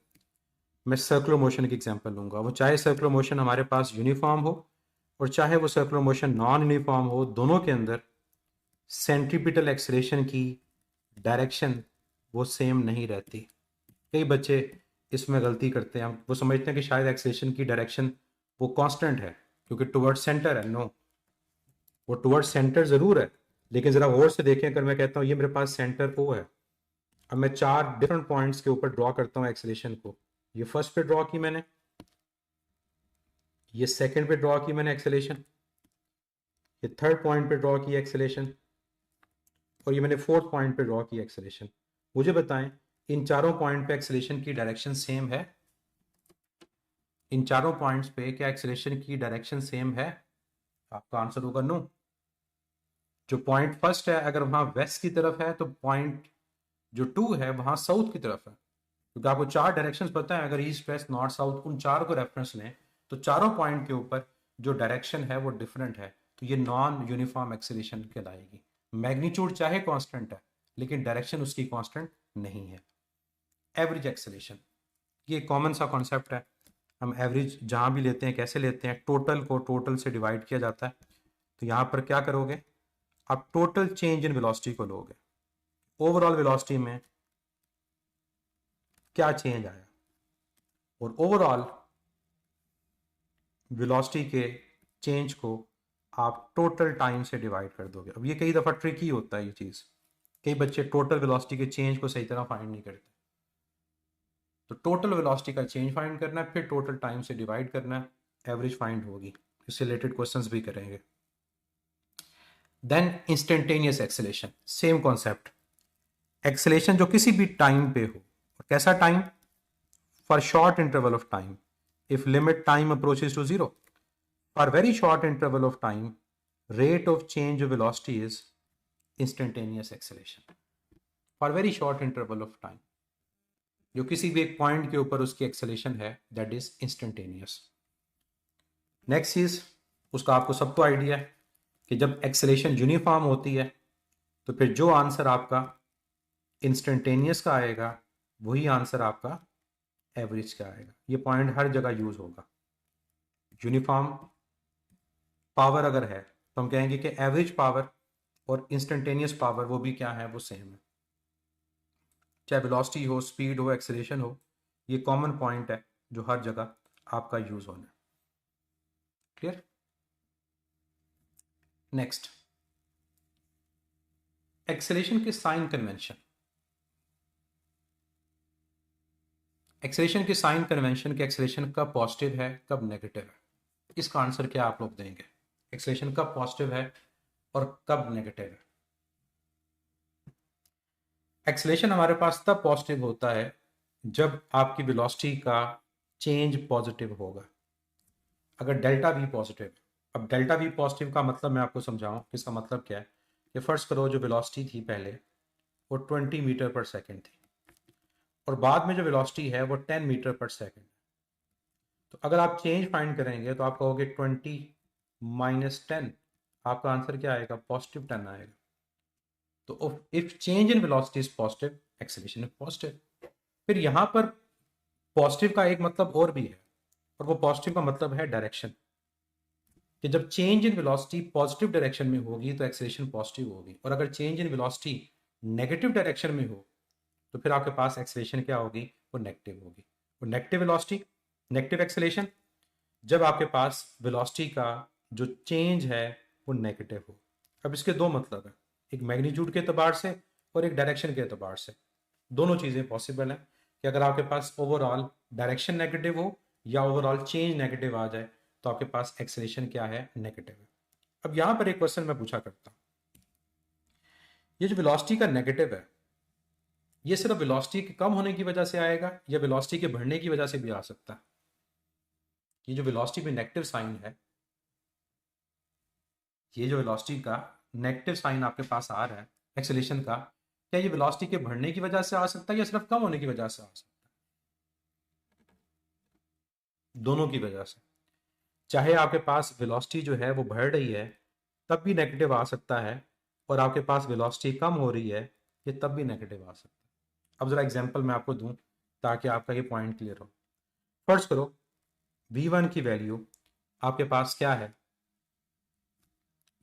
मैं सर्कुलर मोशन की एग्जांपल लूंगा, वो चाहे सर्कुलर मोशन हमारे पास यूनिफॉर्म हो और चाहे वो सर्कुलर मोशन नॉन यूनिफॉर्म हो, दोनों के अंदर सेंट्रीपिटल एक्सेलेरेशन की डायरेक्शन वो सेम नहीं रहती। कई बच्चे इसमें गलती करते हैं, वो समझते हैं कि शायद एक्सेलेरेशन की डायरेक्शन वो कांस्टेंट है क्योंकि टुवर्ड्स सेंटर है। नो, वो टुवर्ड्स सेंटर ज़रूर है, लेकिन ज़रा गौर से देखें, अगर मैं कहता हूँ ये मेरे पास सेंटर ओ है, अब मैं 4 डिफरेंट पॉइंट्स के ऊपर ड्रॉ करता हूँ एक्सेलेरेशन को। ये फर्स्ट पे ड्रॉ की मैंने, ये सेकंड पे ड्रॉ की मैंने एक्सेलेरेशन, ये थर्ड पॉइंट पे ड्रॉ की एक्सेलेरेशन, और ये मैंने फोर्थ पॉइंट पे ड्रॉ की एक्सेलेरेशन। मुझे बताएं, इन चारों पॉइंट पे एक्सेलेरेशन की डायरेक्शन सेम है? इन चारों पॉइंट्स पे क्या एक्सेलेरेशन की डायरेक्शन सेम है? आपका आंसर होगा नो। जो पॉइंट फर्स्ट है अगर वहां वेस्ट की तरफ है, तो पॉइंट जो टू है वहां साउथ की तरफ है, क्योंकि आपको 4 डायरेक्शंस पता है। अगर ईस्ट वेस्ट नॉर्थ साउथ उन चार को रेफरेंस लें तो चारों पॉइंट के ऊपर जो डायरेक्शन है वो डिफरेंट है, तो ये नॉन यूनिफॉर्म एक्सेलेरेशन कहलाएगी। मैग्नीट्यूड चाहे कांस्टेंट है लेकिन डायरेक्शन उसकी कांस्टेंट नहीं है। एवरेज एक्सेलेरेशन, ये कॉमन सा कॉन्सेप्ट है। हम एवरेज जहां भी लेते हैं कैसे लेते हैं, टोटल को टोटल से डिवाइड किया जाता है। तो यहाँ पर क्या करोगे, आप टोटल चेंज इन वेलोसिटी को लोगे, ओवरऑल वेलोसिटी में क्या चेंज आया, और ओवरऑल वेलोसिटी के चेंज को आप टोटल टाइम से डिवाइड कर दोगे। अब ये कई दफ़ा ट्रिकी होता है ये चीज़, कई बच्चे टोटल वेलोसिटी के चेंज को सही तरह फाइंड नहीं करते। तो टोटल वेलोसिटी का चेंज फाइंड करना है, फिर टोटल टाइम से डिवाइड करना है, एवरेज फाइंड होगी। इससे रिलेटेड क्वेश्चंस भी करेंगे। Then instantaneous acceleration, same concept. Acceleration जो किसी भी टाइम पे हो, और कैसा time, for short interval of time, if limit time approaches to zero, for very short interval of time, rate of change of velocity is instantaneous acceleration for very short interval of time। जो किसी भी एक point के ऊपर उसकी acceleration है that is instantaneous. Next चीज, उसका आपको सबको आइडिया है कि जब एक्सेलेरेशन यूनिफॉर्म होती है तो फिर जो आंसर आपका इंस्टेंटेनियस का आएगा वही आंसर आपका एवरेज का आएगा। ये पॉइंट हर जगह यूज होगा। यूनिफॉर्म पावर अगर है तो हम कहेंगे कि एवरेज पावर और इंस्टेंटेनियस पावर वो भी क्या है, वो सेम है। चाहे वेलोसिटी हो, स्पीड हो, एक्सेलरेशन हो, ये कॉमन पॉइंट है जो हर जगह आपका यूज होना है। क्लियर? नेक्स्ट, एक्सेलरेशन के साइन कन्वेंशन। एक्सेलरेशन के साइन कन्वेंशन के एक्सेलरेशन कब पॉजिटिव है कब नेगेटिव है, इसका आंसर क्या आप लोग देंगे? एक्सेलरेशन कब पॉजिटिव है और कब नेगेटिव है? एक्सेलरेशन हमारे पास तब पॉजिटिव होता है जब आपकी वेलोसिटी का चेंज पॉजिटिव होगा, अगर डेल्टा वी पॉजिटिव है। अब डेल्टा वी पॉजिटिव का मतलब मैं आपको समझाऊं कि इसका मतलब क्या है। कि फर्स्ट करो जो वेलोसिटी थी पहले वो 20 मीटर पर सेकेंड थी और बाद में जो वेलोसिटी है वो 10 मीटर पर सेकेंड। तो अगर आप चेंज फाइंड करेंगे तो आप कहोगे 20 माइनस 10, आपका आंसर क्या आएगा? पॉजिटिव 10 आएगा। तो if change in velocity is positive, acceleration is positive. फिर यहाँ पर पॉजिटिव का एक मतलब और भी है, और वो पॉजिटिव का मतलब है डायरेक्शन। कि जब change in velocity positive direction में होगी तो एक्सेलरेशन पॉजिटिव होगी, और अगर change in velocity negative direction में हो तो फिर आपके पास एक्सेलरेशन क्या होगी? वो नेगेटिव होगी। वो नेगेटिव वेलोसिटी, नेगेटिव एक्सेलरेशन जब आपके पास वेलोसिटी का जो चेंज है वो नेगेटिव हो। अब इसके दो मतलब है, एक मैग्नीट्यूड के एतबार से और एक डायरेक्शन के एतबार से। दोनों चीज़ें पॉसिबल हैं कि अगर आपके पास ओवरऑल डायरेक्शन नेगेटिव हो या ओवरऑल चेंज नेगेटिव आ जाए तो आपके पास एक्सेलरेशन क्या है? नेगेटिव है। अब यहां पर एक क्वेश्चन मैं पूछा करता हूं, ये जो वेलोसिटी का नेगेटिव है ये सिर्फ वेलोसिटी के कम होने की वजह से आएगा या वेलोसिटी के बढ़ने की वजह से भी आ सकता है? ये जो वेलोसिटी में नेगेटिव साइन है, ये जो वेलोसिटी का नेगेटिव साइन आपके पास आ रहा है एक्सेलरेशन का, क्या ये वेलोसिटी के बढ़ने की वजह से आ सकता है या सिर्फ कम होने की वजह से आ सकता है? दोनों की वजह से। चाहे आपके पास वेलोसिटी जो है वो बढ़ रही है तब भी नेगेटिव आ सकता है, और आपके पास वेलोसिटी कम हो रही है ये तब भी नेगेटिव आ सकता है। अब जरा एग्जांपल मैं आपको दूं ताकि आपका ये पॉइंट क्लियर हो। फर्ज करो v1 की वैल्यू आपके पास क्या है?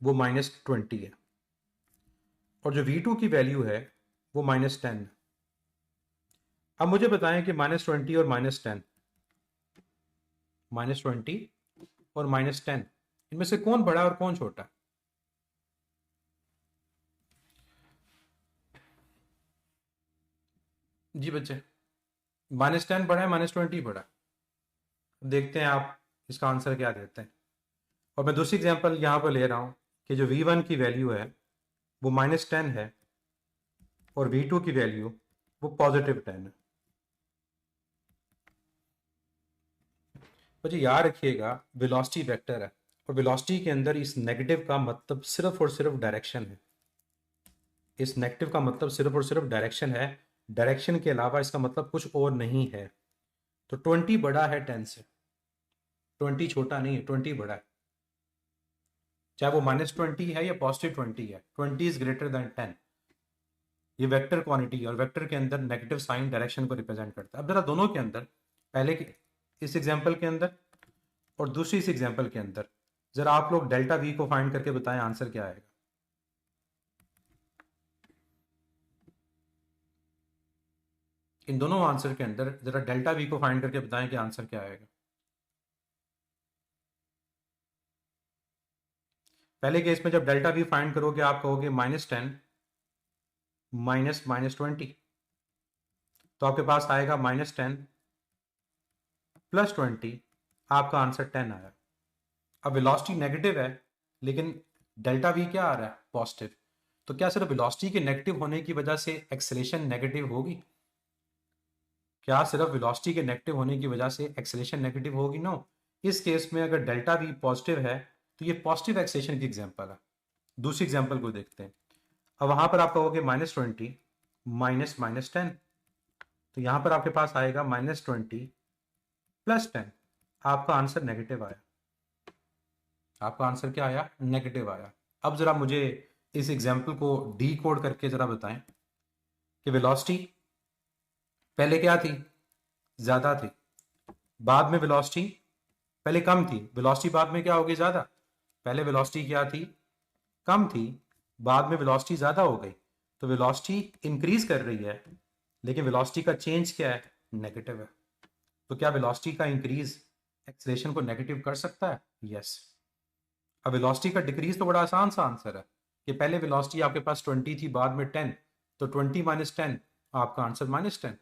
वो -20 है, और जो v2 की वैल्यू है वो -10 है। अब मुझे बताएं कि -20 और -10, -20 और -10 इनमें से कौन बड़ा और कौन छोटा? जी बच्चे, -10 बड़ा है -20 बड़ा? देखते हैं आप इसका आंसर क्या देते हैं। और मैं दूसरी एग्जांपल यहाँ पर ले रहा हूँ कि जो v1 की वैल्यू है वो -10 है और v2 की वैल्यू वो +10 है। बच्चे याद रखिएगा वेलोसिटी वेक्टर है, और वेलोसिटी के अंदर इस नेगेटिव का मतलब सिर्फ और सिर्फ डायरेक्शन है। इस नेगेटिव का मतलब सिर्फ और सिर्फ डायरेक्शन है, डायरेक्शन के अलावा इसका मतलब कुछ और नहीं है। तो 20 बड़ा है 10 से, 20 छोटा नहीं है, 20 बड़ा है। चाहे वो -20 है या +20 है, 20 इज ग्रेटर देन 10। ये वेक्टर क्वांटिटी है और वेक्टर के अंदर नेगेटिव साइन डायरेक्शन को रिप्रेजेंट करता है। अब जरा दोनों के अंदर, पहले के इस एग्जाम्पल के अंदर और दूसरी इस एग्जाम्पल के अंदर, जरा आप लोग डेल्टा वी को फाइंड करके बताएं आंसर क्या आएगा। इन दोनों आंसर के अंदर जरा डेल्टा वी को फाइंड करके बताएं कि आंसर क्या आएगा। पहले केस में जब डेल्टा वी फाइंड करोगे आप कहोगे -10 -20, तो आपके पास आएगा -10 +20, आपका आंसर 10 आया। अब वेलोसिटी नेगेटिव है लेकिन डेल्टा वी क्या आ रहा है? पॉजिटिव। तो क्या सिर्फ वेलोसिटी के नेगेटिव होने की वजह से एक्सेलरेशन नेगेटिव होगी? क्या सिर्फ वेलोसिटी के नेगेटिव होने की वजह से एक्सेलरेशन नेगेटिव होगी? नो। इस केस में अगर डेल्टा वी पॉजिटिव है तो ये पॉजिटिव एक्सेलरेशन की एग्जांपल है। दूसरी एग्जांपल को देखते हैं। अब वहां पर आप कहोगे -20 -10, तो यहां पर आपके पास आएगा -20 +10, आपका आंसर नेगेटिव आया। आपका आंसर क्या आया? नेगेटिव आया। अब जरा मुझे इस एग्जाम्पल को डी कोड करके जरा बताएं कि वेलोसिटी पहले क्या थी, ज्यादा थी, बाद में वेलोसिटी पहले कम थी, वेलोसिटी बाद में क्या होगी, ज्यादा। पहले वेलोसिटी क्या थी, कम थी, बाद में वेलोसिटी ज्यादा हो गई, तो वेलोसिटी इंक्रीज कर रही है, लेकिन वेलोसिटी का चेंज क्या है, नेगेटिव है। तो क्या वेलोसिटी का इंक्रीज एक्सेलरेशन को नेगेटिव कर सकता है, यस। अब वेलोसिटी का डिक्रीज तो बड़ा आसान सा आंसर है कि पहले वेलोसिटी आपके पास 20 थी, बाद में 10, तो 20 माइनस 10, आपका आंसर -10।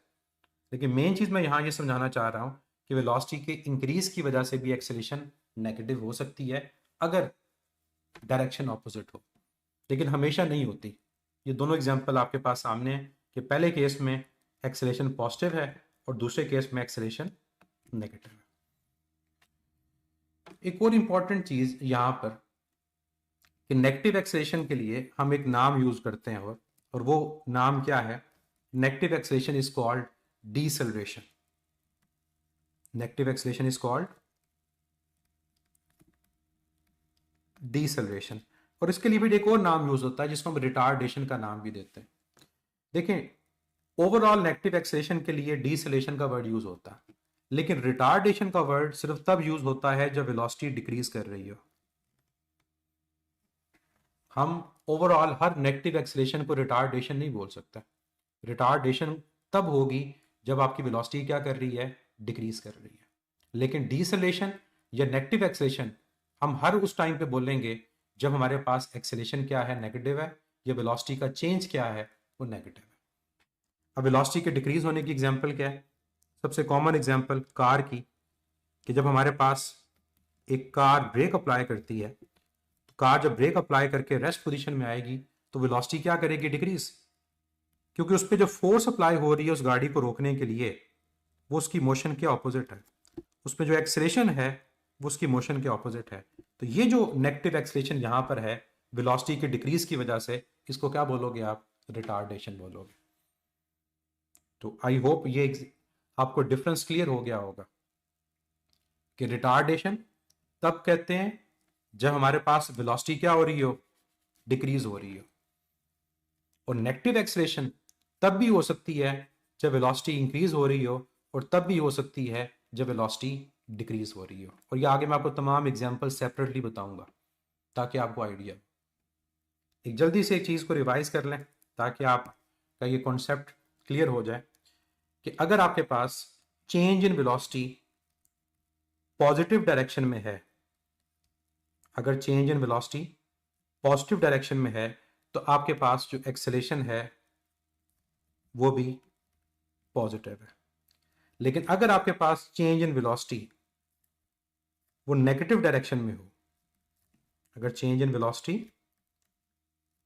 लेकिन मेन चीज़ मैं यहाँ ये समझाना चाह रहा हूँ कि वेलोसिटी के इंक्रीज की वजह से भी एक्सेलरेशन नेगेटिव हो सकती है अगर डायरेक्शन ऑपोजिट हो, लेकिन हमेशा नहीं होती। ये दोनों एग्जाम्पल आपके पास सामने है कि पहले केस में एक्सेलरेशन पॉजिटिव है और दूसरे केस में एक्सेलरेशन नेगेटिव है। एक और इंपॉर्टेंट चीज़ यहाँ पर कि नेगेटिव एक्सेलरेशन के लिए हम एक नाम यूज करते हैं, और वो नाम क्या है, negative acceleration is called deceleration. Negative acceleration is called deceleration. और इसके लिए भी एक और नाम यूज होता है जिसको हम रिटार्डेशन का नाम भी देते हैं। देखें, ओवरऑल नेगेटिव एक्सेलरेशन के लिए डीसेलरेशन का वर्ड यूज होता है, लेकिन रिटार्डेशन का वर्ड सिर्फ तब यूज होता है जब वेलोसिटी डिक्रीज कर रही हो। हम ओवरऑल हर नेगेटिव एक्सेलरेशन को रिटार्डेशन नहीं बोल सकते। रिटार्डेशन तब होगी जब आपकी वेलोसिटी क्या कर रही है, डिक्रीज कर रही है। लेकिन डीसेलेशन या नेगेटिव एक्सेलरेशन हम हर उस टाइम पे बोलेंगे जब हमारे पास एक्सेलरेशन क्या है, नेगेटिव है, या वेलोसिटी का चेंज क्या है, वो नेगेटिव है। अब वेलोसिटी के डिक्रीज होने की एग्जांपल क्या है, सबसे कॉमन एग्जांपल कार की, कि जब हमारे पास एक कार ब्रेक अप्लाई करती है, तो कार जब ब्रेक अप्लाई करके रेस्ट पोजीशन में आएगी तो वेलोसिटी क्या करेगी, डिक्रीज, क्योंकि उस पर जो फोर्स अप्लाई हो रही है उस गाड़ी को रोकने के लिए वो उसकी मोशन के ऑपोजिट है। उसमें जो एक्सेलरेशन है वो उसकी मोशन के ऑपोजिट है। तो ये जो नेगेटिव एक्सेलरेशन यहाँ पर है वेलोसिटी के डिक्रीज की वजह से, इसको क्या बोलोगे आप, रिटार्डेशन बोलोगे। तो आई होप ये आपको डिफरेंस क्लियर हो गया होगा कि रिटार्डेशन तब कहते हैं जब हमारे पास वेलोसिटी क्या हो रही हो, डिक्रीज हो रही हो, और नेगेटिव एक्सेलरेशन तब भी हो सकती है जब वेलोसिटी इंक्रीज हो रही हो, और तब भी हो सकती है जब वेलोसिटी डिक्रीज हो रही हो। और ये आगे मैं आपको तमाम एग्जांपल सेपरेटली बताऊंगा ताकि आपको आइडिया। एक जल्दी से एक चीज़ को रिवाइज कर लें ताकि आपका ये कॉन्सेप्ट क्लियर हो जाए कि अगर आपके पास change in velocity positive direction में है, अगर change in velocity positive direction में है, तो आपके पास जो एक्सेलरेशन है वो भी पॉजिटिव है। लेकिन अगर आपके पास चेंज इन वेलोसिटी वो नेगेटिव डायरेक्शन में हो, अगर चेंज इन वेलोसिटी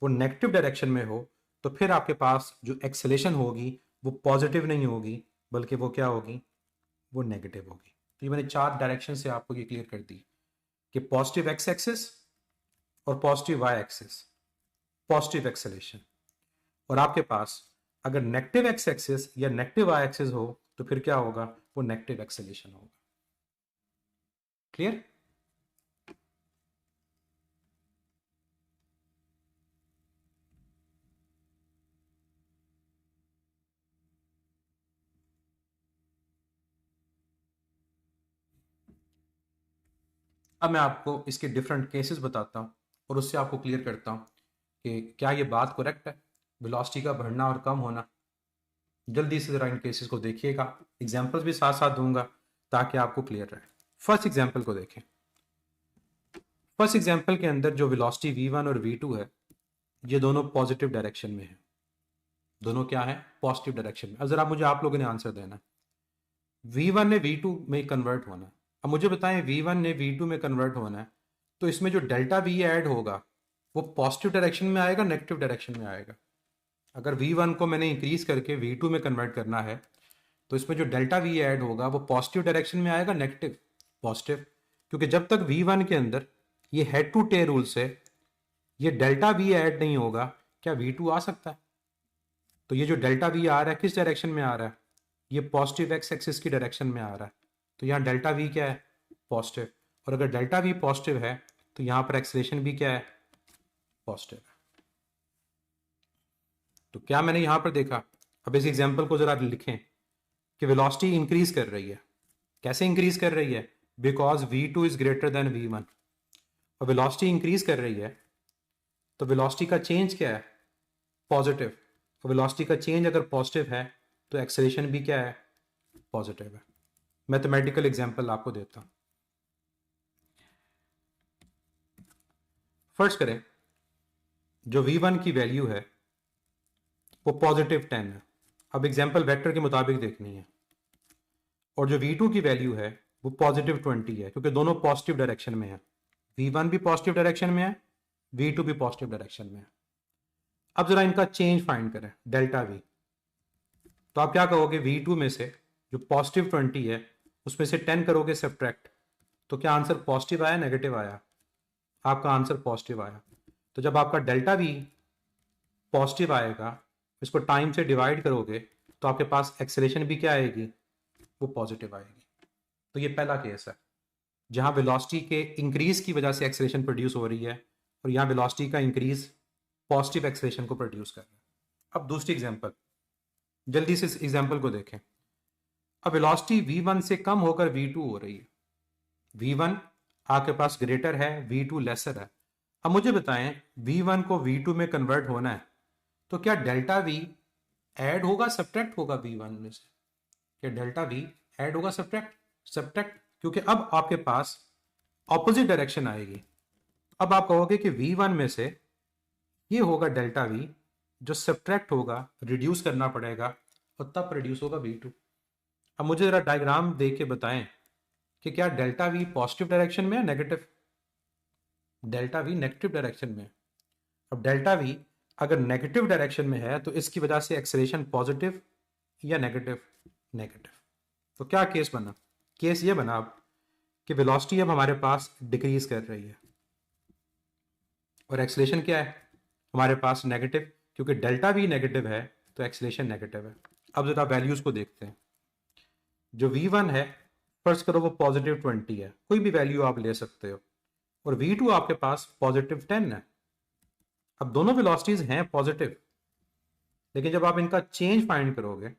वो नेगेटिव डायरेक्शन में हो, तो फिर आपके पास जो एक्सेलरेशन होगी वो पॉजिटिव नहीं होगी, बल्कि वो क्या होगी, वो नेगेटिव होगी। तो ये मैंने 4 डायरेक्शन से आपको ये क्लियर कर दी कि पॉजिटिव एक्स एक्सिस और positive y axis positive acceleration, और आपके पास अगर नेगेटिव एक्स एक्सिस या नेगेटिव वाई एक्सिस हो तो फिर क्या होगा, वो नेगेटिव एक्सेलरेशन होगा। क्लियर? अब मैं आपको इसके डिफरेंट केसेस बताता हूँ और उससे आपको क्लियर करता हूँ कि क्या ये बात करेक्ट है, वेलोसिटी का बढ़ना और कम होना। जल्दी से ज़रा इन केसेस को देखिएगा, एग्जांपल्स भी साथ साथ दूंगा ताकि आपको क्लियर रहे। फर्स्ट एग्जांपल को देखें। फर्स्ट एग्जांपल के अंदर जो वेलोसिटी v1 और v2 है, ये दोनों पॉजिटिव डायरेक्शन में है। दोनों क्या है, पॉजिटिव डायरेक्शन में। अब जरा मुझे आप लोगों ने आंसर देना, v1 ने v2 में कन्वर्ट होना। अब मुझे बताएं v1 ने v2 में कन्वर्ट होना है, तो इसमें जो डेल्टा v ऐड होगा वो पॉजिटिव डायरेक्शन में आएगा, नेगेटिव डायरेक्शन में आएगा। अगर v1 को मैंने इंक्रीज करके v2 में कन्वर्ट करना है, तो इसमें जो डेल्टा v ऐड होगा वो पॉजिटिव डायरेक्शन में आएगा, नेगेटिव, पॉजिटिव। क्योंकि जब तक v1 के अंदर ये हेड टू टेल रूल से ये डेल्टा v ऐड नहीं होगा, क्या v2 आ सकता है? तो ये जो डेल्टा v आ रहा है किस डायरेक्शन में आ रहा है, ये पॉजिटिव एक्स एक्सिस की डायरेक्शन में आ रहा है। तो यहाँ डेल्टा v क्या है, पॉजिटिव। और अगर डेल्टा v पॉजिटिव है तो यहाँ पर एक्सेलरेशन भी क्या है, पॉजिटिव है। तो क्या मैंने यहाँ पर देखा, अब इस एग्जाम्पल को जरा लिखें कि वेलोसिटी इंक्रीज कर रही है। कैसे इंक्रीज कर रही है? Because v2 is greater than v1, और वेलोसिटी इंक्रीज कर रही है तो वेलोसिटी का चेंज क्या है? पॉजिटिव। और वेलोसिटी का चेंज अगर पॉजिटिव है तो एक्सेलरेशन भी क्या है? पॉजिटिव है। मैथमेटिकल एग्जांपल आपको देता हूं। फर्स्ट करें, जो v1 की वैल्यू है वो पॉजिटिव 10 है। अब एग्जांपल वेक्टर के मुताबिक देखनी है। और जो v2 की वैल्यू है वो पॉजिटिव 20 है, क्योंकि दोनों पॉजिटिव डायरेक्शन में है। v1 भी पॉजिटिव डायरेक्शन में है, v2 भी पॉजिटिव डायरेक्शन में है। अब जरा इनका चेंज फाइंड करें, डेल्टा v। तो आप क्या कहोगे? v2 में से जो पॉजिटिव 20 है उसमें से 10 करोगे सब्ट्रैक्ट, तो क्या आंसर पॉजिटिव आया नेगेटिव आया? आपका आंसर पॉजिटिव आया। तो जब आपका डेल्टा v पॉजिटिव आएगा, इसको टाइम से डिवाइड करोगे तो आपके पास एक्सेलरेशन भी क्या आएगी? वो पॉजिटिव आएगी। तो ये पहला केस है जहां वेलोसिटी के इंक्रीज की वजह से एक्सेलरेशन प्रोड्यूस हो रही है, और यहाँ वेलोसिटी का इंक्रीज पॉजिटिव एक्सेलरेशन को प्रोड्यूस कर रहा है। अब दूसरी एग्जांपल, जल्दी से इस एग्जांपल को देखें। अब वेलोसिटी v1 से कम होकर v2 हो रही है। v1 आपके पास ग्रेटर है, v2 लेसर है। अब मुझे बताएं, v1 को v2 में कन्वर्ट होना है तो क्या डेल्टा v ऐड होगा सब्ट्रैक्ट होगा v1 में से? क्या डेल्टा v ऐड होगा सब्ट्रैक्ट? क्योंकि अब आपके पास ऑपोजिट डायरेक्शन आएगी। अब आप कहोगे कि v1 में से ये होगा डेल्टा v, जो सब्ट्रैक्ट होगा, रिड्यूस करना पड़ेगा, और तब प्रोड्यूस होगा v2। अब मुझे जरा डायग्राम देख के बताएं कि क्या डेल्टा v पॉजिटिव डायरेक्शन में है negative? Delta v negative direction में है। अब डेल्टा v अगर नेगेटिव डायरेक्शन में है तो इसकी वजह से एक्सेलरेशन पॉजिटिव या नेगेटिव? नेगेटिव। तो क्या केस बना? केस ये बना अब कि वेलोसिटी अब हमारे पास डिक्रीज कर रही है, और एक्सेलरेशन क्या है हमारे पास? नेगेटिव। क्योंकि डेल्टा v नेगेटिव है तो एक्सेलरेशन नेगेटिव है। अब जरा वैल्यूज को देखते हैं। जो v1 है, फर्स्ट करो वो पॉजिटिव 20 है, कोई भी वैल्यू आप ले सकते हो, और v2 आपके पास पॉजिटिव 10 है। अब दोनों वेलोसिटीज हैं पॉजिटिव, लेकिन जब आप इनका चेंज फाइंड करोगे,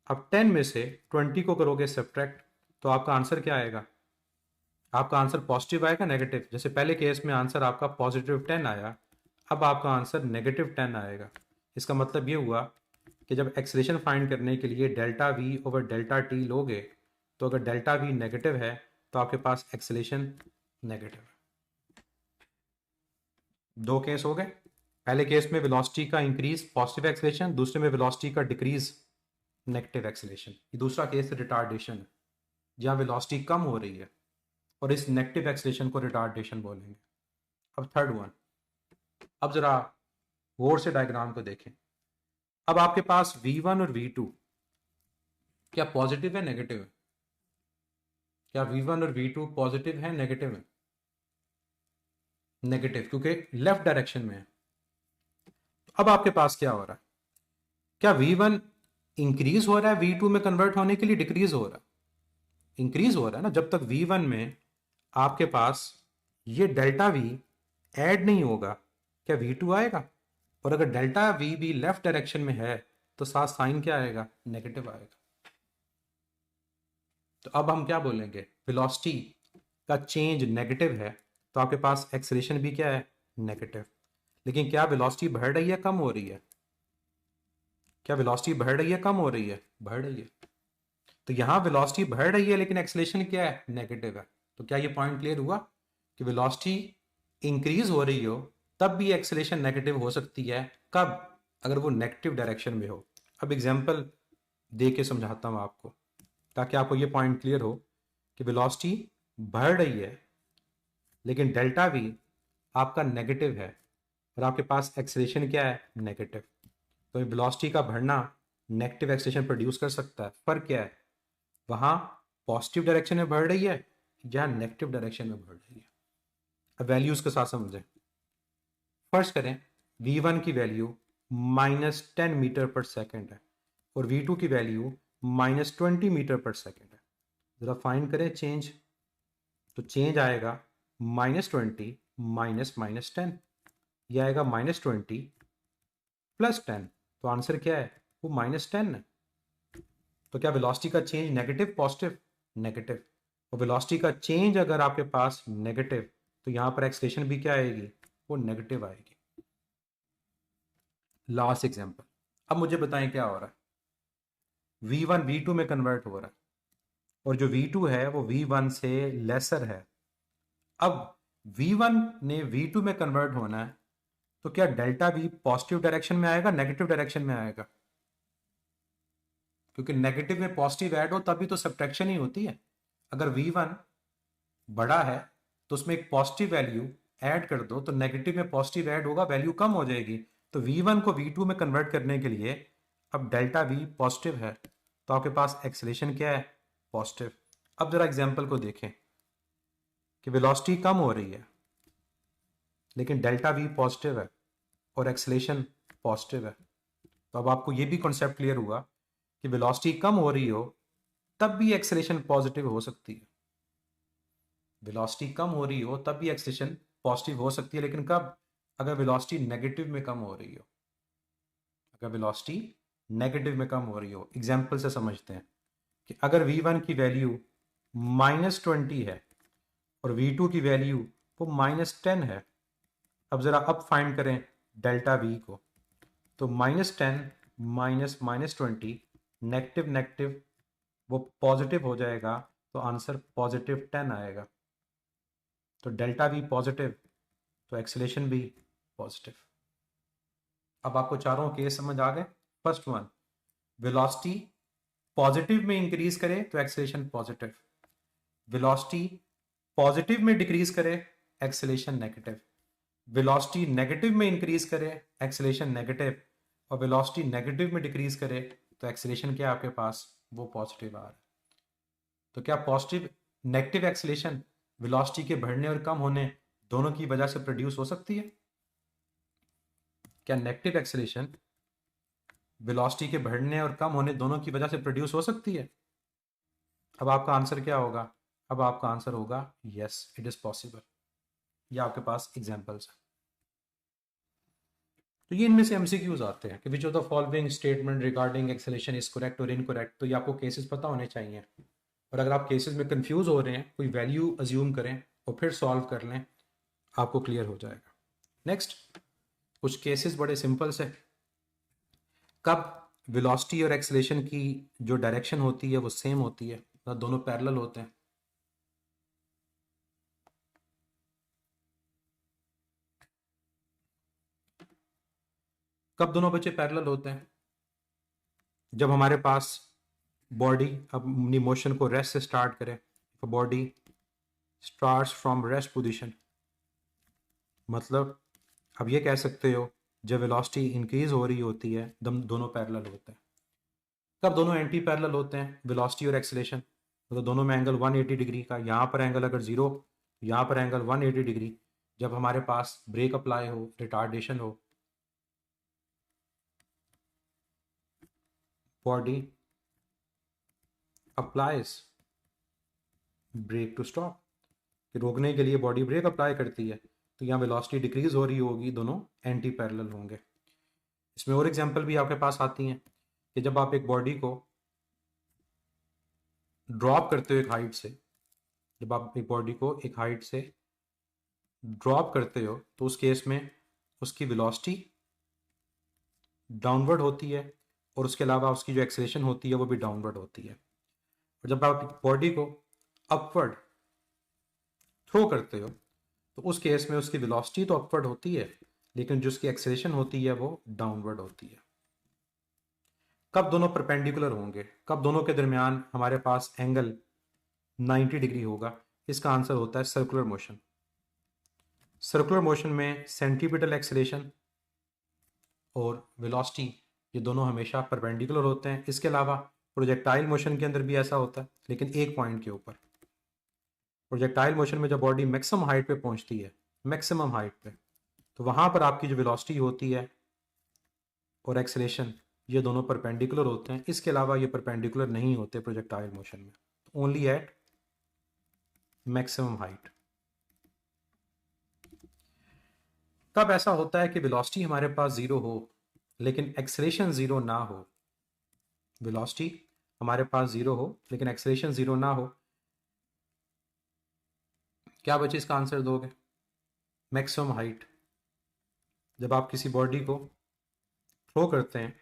अब 10 में से 20 को करोगे सब्ट्रैक्ट, तो आपका आंसर क्या आएगा? आपका आंसर पॉजिटिव आएगा नेगेटिव? जैसे पहले केस में आंसर आपका पॉजिटिव 10 आया, अब आपका आंसर नेगेटिव 10 आएगा। इसका मतलब ये हुआ कि जब एक्सेलरेशन फाइंड करने के लिए delta v over delta t लोगे, तो अगर डेल्टा v नेगेटिव है तो आपके पास एक्सेलरेशन नेगेटिव है। दो केस हो गए। पहले केस में वेलोसिटी का इंक्रीज पॉजिटिव एक्सेलरेशन, दूसरे में वेलोसिटी का डिक्रीज नेगेटिव एक्सेलरेशन। ये दूसरा केस रिटार्डेशन है, जहाँ वेलोसिटी कम हो रही है, और इस नेगेटिव एक्सेलरेशन को रिटार्डेशन बोलेंगे। अब थर्ड वन, अब जरा गौर से डायग्राम को देखें। अब आपके पास v1 और v2 क्या पॉजिटिव है नेगेटिव है? क्या v1 और v2 पॉजिटिव है नेगेटिव है? नेगेटिव, क्योंकि लेफ्ट डायरेक्शन में है। तो अब आपके पास क्या हो रहा है? क्या v1 इंक्रीज हो रहा है v2 में कन्वर्ट होने के लिए, डिक्रीज हो रहा है? इंक्रीज हो रहा है ना। जब तक v1 में आपके पास ये डेल्टा v ऐड नहीं होगा, क्या v2 आएगा? और अगर डेल्टा v भी लेफ्ट डायरेक्शन में है तो साथ साइन क्या आएगा? नेगेटिव आएगा। तो अब हम क्या बोलेंगे? वेलोसिटी का चेंज नेगेटिव है तो आपके पास एक्सेलरेशन भी क्या है? नेगेटिव। लेकिन क्या वेलोसिटी बढ़ रही है कम हो रही है? क्या वेलोसिटी बढ़ रही है कम हो रही है? बढ़ रही है। तो यहां वेलोसिटी बढ़ रही है लेकिन एक्सेलरेशन क्या है? नेगेटिव है। तो क्या ये पॉइंट क्लियर हुआ कि वेलोसिटी इंक्रीज हो रही हो तब भी एक्सेलरेशन नेगेटिव हो सकती है? कब? अगर वो नेगेटिव डायरेक्शन में हो। अब एग्जांपल दे के समझाता हूं आपको, ताकि आपको ये पॉइंट क्लियर हो कि वेलोसिटी बढ़ रही है लेकिन डेल्टा v आपका नेगेटिव है, और आपके पास एक्सेलरेशन क्या है? नेगेटिव। तो वेलोसिटी का बढ़ना नेगेटिव एक्सेलरेशन प्रोड्यूस कर सकता है। फर्क क्या है? वहां पॉजिटिव डायरेक्शन में बढ़ रही है, जहां नेगेटिव डायरेक्शन में बढ़ रही है। अब वैल्यूज के साथ समझें। फर्स्ट करें, v1 की वैल्यू -10 मीटर पर सेकेंड है, और v2 की वैल्यू -20 मीटर पर सेकेंड है। जरा फाइंड करें चेंज। तो चेंज आएगा -20 -10, यह आएगा -20 +10। तो आंसर क्या है? वो -10 है। तो क्या वेलोसिटी का चेंज नेगेटिव पॉजिटिव? नेगेटिव। और वेलोसिटी का चेंज अगर आपके पास नेगेटिव, तो यहां पर एक्सेलरेशन भी क्या आएगी? वो नेगेटिव आएगी। Last example. अब मुझे बताएं क्या हो रहा है। v1 v2 में कन्वर्ट हो रहा है और जो v2 है वो v1 से लेसर है। अब v1 ने v2 में कन्वर्ट होना है, तो क्या डेल्टा v पॉजिटिव डायरेक्शन में आएगा, नेगेटिव डायरेक्शन में आएगा? क्योंकि नेगेटिव में पॉजिटिव ऐड हो तभी तो सब्ट्रैक्शन ही होती है। अगर v1 बड़ा है तो उसमें एक पॉजिटिव वैल्यू ऐड कर दो, तो नेगेटिव में पॉजिटिव ऐड होगा, वैल्यू कम हो जाएगी। तो v1 को v2 में कन्वर्ट करने के लिए अब डेल्टा v पॉजिटिव है, तो आपके पास एक्सेलरेशन क्या है? पॉजिटिव। अब जरा एग्जांपल को देखें कि वेलोसिटी कम हो रही है लेकिन डेल्टा v पॉजिटिव है और एक्सेलरेशन पॉजिटिव है। तो अब आपको ये भी कॉन्सेप्ट क्लियर हुआ कि वेलोसिटी कम हो रही हो तब भी एक्सेलरेशन पॉजिटिव हो सकती है। वेलोसिटी कम हो रही हो तब भी एक्सेलरेशन पॉजिटिव हो सकती है, लेकिन कब? अगर वेलोसिटी नेगेटिव में कम हो रही हो। अगर वेलोसिटी नेगेटिव में कम हो रही हो, एग्जाम्पल से समझते हैं कि अगर v1 की वैल्यू -20 है और v2 की वैल्यू वो -10 है। अब जरा अब फाइंड करें डेल्टा v को, तो -10 माइनस -20, नेगेटिव नेगेटिव वो पॉजिटिव हो जाएगा, तो आंसर +10 आएगा। तो डेल्टा v पॉजिटिव, तो एक्सेलरेशन भी पॉजिटिव। अब आपको चारों केस समझ आ गए। फर्स्ट वन, वेलोसिटी पॉजिटिव में इंक्रीज करे तो एक्सेलरेशन पॉजिटिव, वेलोसिटी पॉजिटिव में डिक्रीज करे एक्सेलरेशन नेगेटिव, वेलोसिटी नेगेटिव में इंक्रीज करे एक्सेलरेशन नेगेटिव, और वेलोसिटी नेगेटिव में डिक्रीज करे तो एक्सेलरेशन क्या है आपके पास? वो पॉजिटिव आ रहा है। तो क्या पॉजिटिव नेगेटिव एक्सेलरेशन वेलोसिटी के बढ़ने और कम होने दोनों की वजह से प्रोड्यूस हो सकती है? क्या नेगेटिव एक्सेलरेशन वेलोसिटी के बढ़ने और कम होने दोनों की वजह से प्रोड्यूस हो सकती है? अब आपका आंसर क्या होगा? अब आपका आंसर होगा यस, इट इज पॉसिबल। ये आपके पास एग्जांपल्स है। तो ये इनमें से एमसीक्यूज आते हैं कि which of the following statement regarding acceleration is correct और इनकरेक्ट। तो ये आपको केसेस पता होने चाहिए, और अगर आप केसेस में कंफ्यूज हो रहे हैं, कोई वैल्यू अज्यूम करें और फिर सॉल्व कर लें, आपको क्लियर हो जाएगा। नेक्स्ट, कुछ केसेस बड़े सिंपल से। कब वेलोसिटी और एक्सेलरेशन की जो डायरेक्शन होती है वो सेम होती है, मतलब दोनों पैरेलल होते हैं? कब दोनों बच्चे पैरेलल होते हैं? जब हमारे पास बॉडी अपनी मोशन को रेस्ट से स्टार्ट करे। Body starts from rest position, मतलब अब ये कह सकते हो जब वेलोसिटी इंक्रीज हो रही होती है दम दोनों पैरेलल होते हैं। कब दोनों एंटी पैरेलल होते हैं? वेलोसिटी और एक्सेलरेशन, मतलब दोनों में एंगल 180 डिग्री का। यहाँ पर एंगल अगर 0, यहाँ पर एंगल 180 डिग्री। जब हमारे पास ब्रेक अप्लाई हो, रिटार्डेशन हो, body applies brake to stop, रोकने के लिए बॉडी ब्रेक अप्लाई करती है। तो यहाँ वेलोसिटी डिक्रीज हो रही होगी, दोनों एंटी पैरेलल होंगे। इसमें और एग्जांपल भी आपके पास आती हैं कि जब आप एक बॉडी को ड्रॉप करते हो एक हाइट से, जब आप एक बॉडी को एक हाइट से ड्रॉप करते हो तो उस केस में उसकी वेलोसिटी डाउनवर्ड होती है, और उसके अलावा उसकी जो एक्सेलरेशन होती है वो भी डाउनवर्ड होती है। और जब आप बॉडी को अपवर्ड थ्रो करते हो तो उस केस में उसकी वेलोसिटी तो अपवर्ड होती है, लेकिन जो उसकी एक्सेलरेशन होती है वो डाउनवर्ड होती है। कब दोनों परपेंडिकुलर होंगे? कब दोनों के दरमियान हमारे पास एंगल 90 डिग्री होगा? इसका आंसर होता है सर्कुलर मोशन। सर्कुलर मोशन में सेंट्रीपिटल एक्सेलरेशन और वेलोसिटी ये दोनों हमेशा परपेंडिकुलर होते हैं। इसके अलावा प्रोजेक्टाइल मोशन के अंदर भी ऐसा होता है, लेकिन एक पॉइंट के ऊपर। प्रोजेक्टाइल मोशन में जब बॉडी मैक्सिमम हाइट पे पहुंचती है, मैक्सिमम हाइट पे, तो वहां पर आपकी जो वेलोसिटी होती है और एक्सेलरेशन ये दोनों परपेंडिकुलर होते हैं। इसके अलावा ये परपेंडिकुलर नहीं होते प्रोजेक्टाइल मोशन में, ओनली एट मैक्सिमम हाइट। कब ऐसा होता है कि वेलोसिटी हमारे पास 0 हो लेकिन एक्सेलरेशन 0 ना हो? वेलोसिटी हमारे पास ज़ीरो हो लेकिन एक्सेलेरेशन ज़ीरो ना हो, क्या बच्चे इसका आंसर दोगे? Maximum height. जब आप किसी बॉडी को थ्रो करते हैं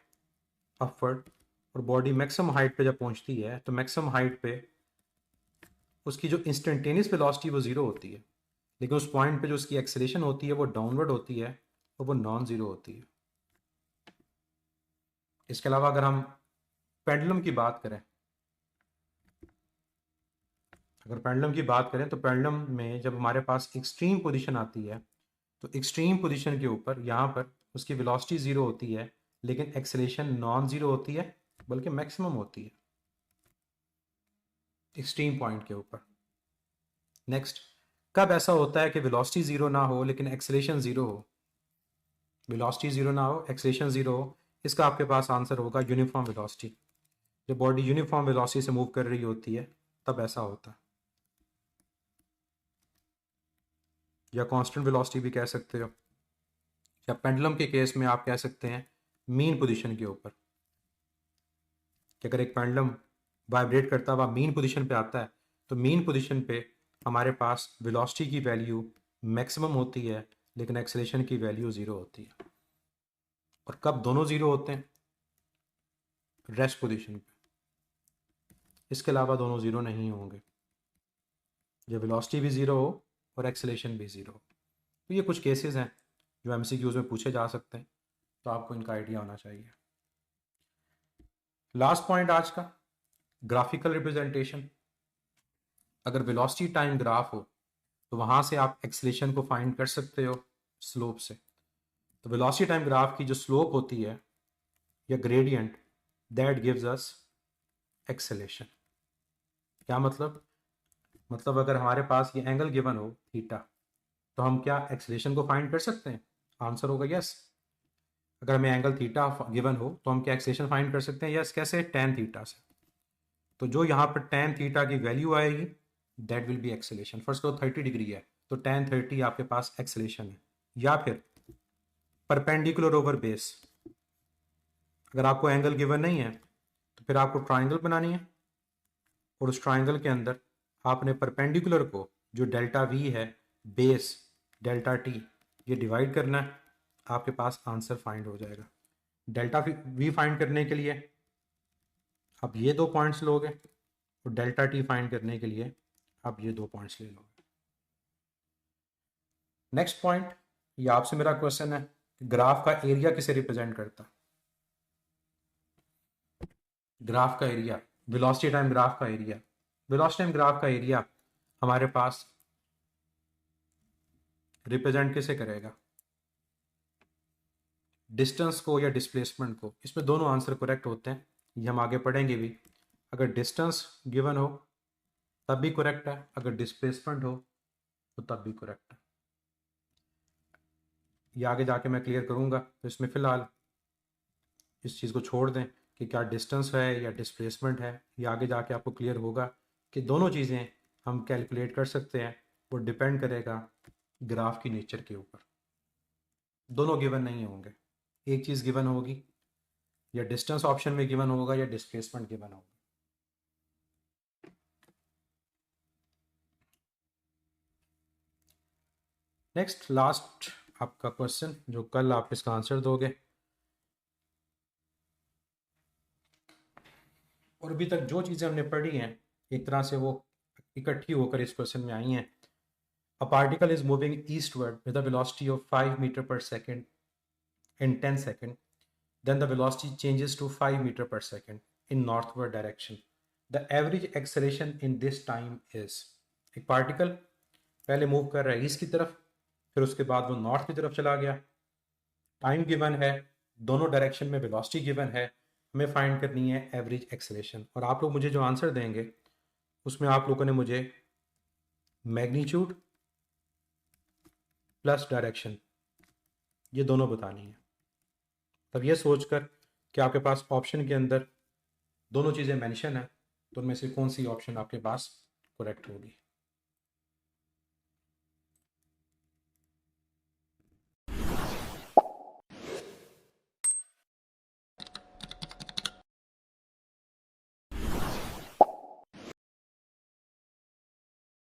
अपवर्ड और बॉडी मैक्सिमम हाइट पे जब पहुंचती है तो मैक्सिमम हाइट पे उसकी जो इंस्टेंटेनियस वेलोसिटी वो ज़ीरो होती है, लेकिन उस पॉइंट पे जो उसकी एक्सेलेरेशन होती है वो डाउनवर्ड होती है और वो नॉन ज़ीरो होती है। इसके अलावा अगर हम पेंडुलम की बात करें, तो पेंडुलम में जब हमारे पास एक्सट्रीम पोजीशन आती है तो एक्सट्रीम पोजीशन के ऊपर यहाँ पर उसकी वेलोसिटी ज़ीरो होती है लेकिन एक्सेलेरेशन नॉन ज़ीरो होती है, बल्कि मैक्सिमम होती है एक्सट्रीम पॉइंट के ऊपर। नेक्स्ट, कब ऐसा होता है कि वेलोसिटी ज़ीरो ना हो लेकिन एक्सेलेरेशन ज़ीरो हो? वेलोसिटी ज़ीरो ना हो, एक्सेलेरेशन ज़ीरो हो, इसका आपके पास आंसर होगा यूनिफॉर्म वेलोसिटी। जब बॉडी यूनिफॉर्म वेलोसिटी से मूव कर रही होती है तब ऐसा होता है, या कांस्टेंट वेलोसिटी भी कह सकते हो, या पेंडुलम के केस में आप कह सकते हैं मीन पोजीशन के ऊपर, कि अगर एक पेंडुलम वाइब्रेट करता हुआ मीन पोजीशन पे आता है तो मीन पोजीशन पे हमारे पास वेलोसिटी की वैल्यू मैक्सिमम होती है लेकिन एक्सेलेरेशन की वैल्यू ज़ीरो होती है। और कब दोनों ज़ीरो होते हैं? रेस्ट पोजीशन पे। इसके अलावा दोनों ज़ीरो नहीं होंगे, जब वेलोसिटी भी ज़ीरो हो और एक्सेलेरेशन भी ज़ीरो हो। तो ये कुछ केसेस हैं जो एमसीक्यूज़ में पूछे जा सकते हैं, तो आपको इनका आइडिया होना चाहिए। लास्ट पॉइंट आज का, ग्राफिकल रिप्रेजेंटेशन। अगर वेलोसिटी टाइम ग्राफ हो तो वहाँ से आप एक्सेलेरेशन को फाइंड कर सकते हो स्लोप से। तो वेलोसिटी टाइम ग्राफ की जो स्लोप होती है या gradient, that gives us acceleration. क्या मतलब? मतलब अगर हमारे पास ये एंगल गिवन हो थीटा, तो हम क्या एक्सेलेरेशन को फाइंड कर सकते हैं? आंसर होगा यस। अगर हमें एंगल थीटा गिवन हो तो हम क्या एक्सेलेरेशन फाइंड कर सकते हैं? यस। कैसे? tan थीटा से। तो जो यहाँ पर tan थीटा की वैल्यू आएगी that will be acceleration. First को 30 डिग्री है तो tan 30 आपके पास एक्सेलेरेशन है। या फिर परपेंडिकुलर ओवर बेस, अगर आपको एंगल गिवन नहीं है तो फिर आपको ट्राइंगल बनानी है और उस ट्राइंगल के अंदर आपने परपेंडिकुलर को, जो डेल्टा वी है, बेस डेल्टा टी, ये डिवाइड करना है, आपके पास आंसर फाइंड हो जाएगा। डेल्टा वी फाइंड करने के लिए आप ये दो पॉइंट्स लोगे और डेल्टा टी फाइंड करने के लिए आप ये दो पॉइंट्स ले लोगे। नेक्स्ट पॉइंट, ये आपसे मेरा क्वेश्चन है, ग्राफ का एरिया किसे रिप्रेजेंट करता है? ग्राफ का एरिया, वेलोसिटी टाइम ग्राफ का एरिया, वेलोसिटी टाइम ग्राफ का एरिया हमारे पास रिप्रेजेंट किसे करेगा? डिस्टेंस को या डिस्प्लेसमेंट को? इसमें दोनों आंसर करेक्ट होते हैं, ये हम आगे पढ़ेंगे भी। अगर डिस्टेंस गिवन हो तब भी करेक्ट है, अगर डिस्प्लेसमेंट हो तो तब भी करेक्ट है। ये आगे जाके मैं क्लियर करूँगा, तो इसमें फ़िलहाल इस चीज़ को छोड़ दें कि क्या डिस्टेंस है या डिस्प्लेसमेंट है। ये आगे जाके आपको क्लियर होगा कि दोनों चीज़ें हम कैलकुलेट कर सकते हैं, वो डिपेंड करेगा ग्राफ की नेचर के ऊपर। दोनों गिवन नहीं होंगे, एक चीज़ गिवन होगी, या डिस्टेंस ऑप्शन में गिवन होगा या डिस्प्लेसमेंट गिवन होगा। नेक्स्ट लास्ट आपका क्वेश्चन, जो कल आप इसका आंसर दोगे, और अभी तक जो चीज़ें हमने पढ़ी हैं एक तरह से वो इकट्ठी होकर इस क्वेश्चन में आई हैं। A particle is moving eastward with a velocity of 5 metre per second in 10 seconds, then the velocity changes to 5 meter per second in northward direction. The average acceleration in this time is, एक particle पहले move कर रहा है east की तरफ, फिर उसके बाद वो नॉर्थ की तरफ चला गया, टाइम गिवन है, दोनों डायरेक्शन में वेलोसिटी गिवन है, हमें फाइंड करनी है एवरेज एक्सेलेरेशन। और आप लोग मुझे जो आंसर देंगे उसमें आप लोगों ने मुझे मैग्नीट्यूड प्लस डायरेक्शन ये दोनों बतानी है। तब ये सोचकर कि आपके पास ऑप्शन के अंदर दोनों चीज़ें मेंशन है तो उनमें से कौन सी ऑप्शन आपके पास करेक्ट होगी।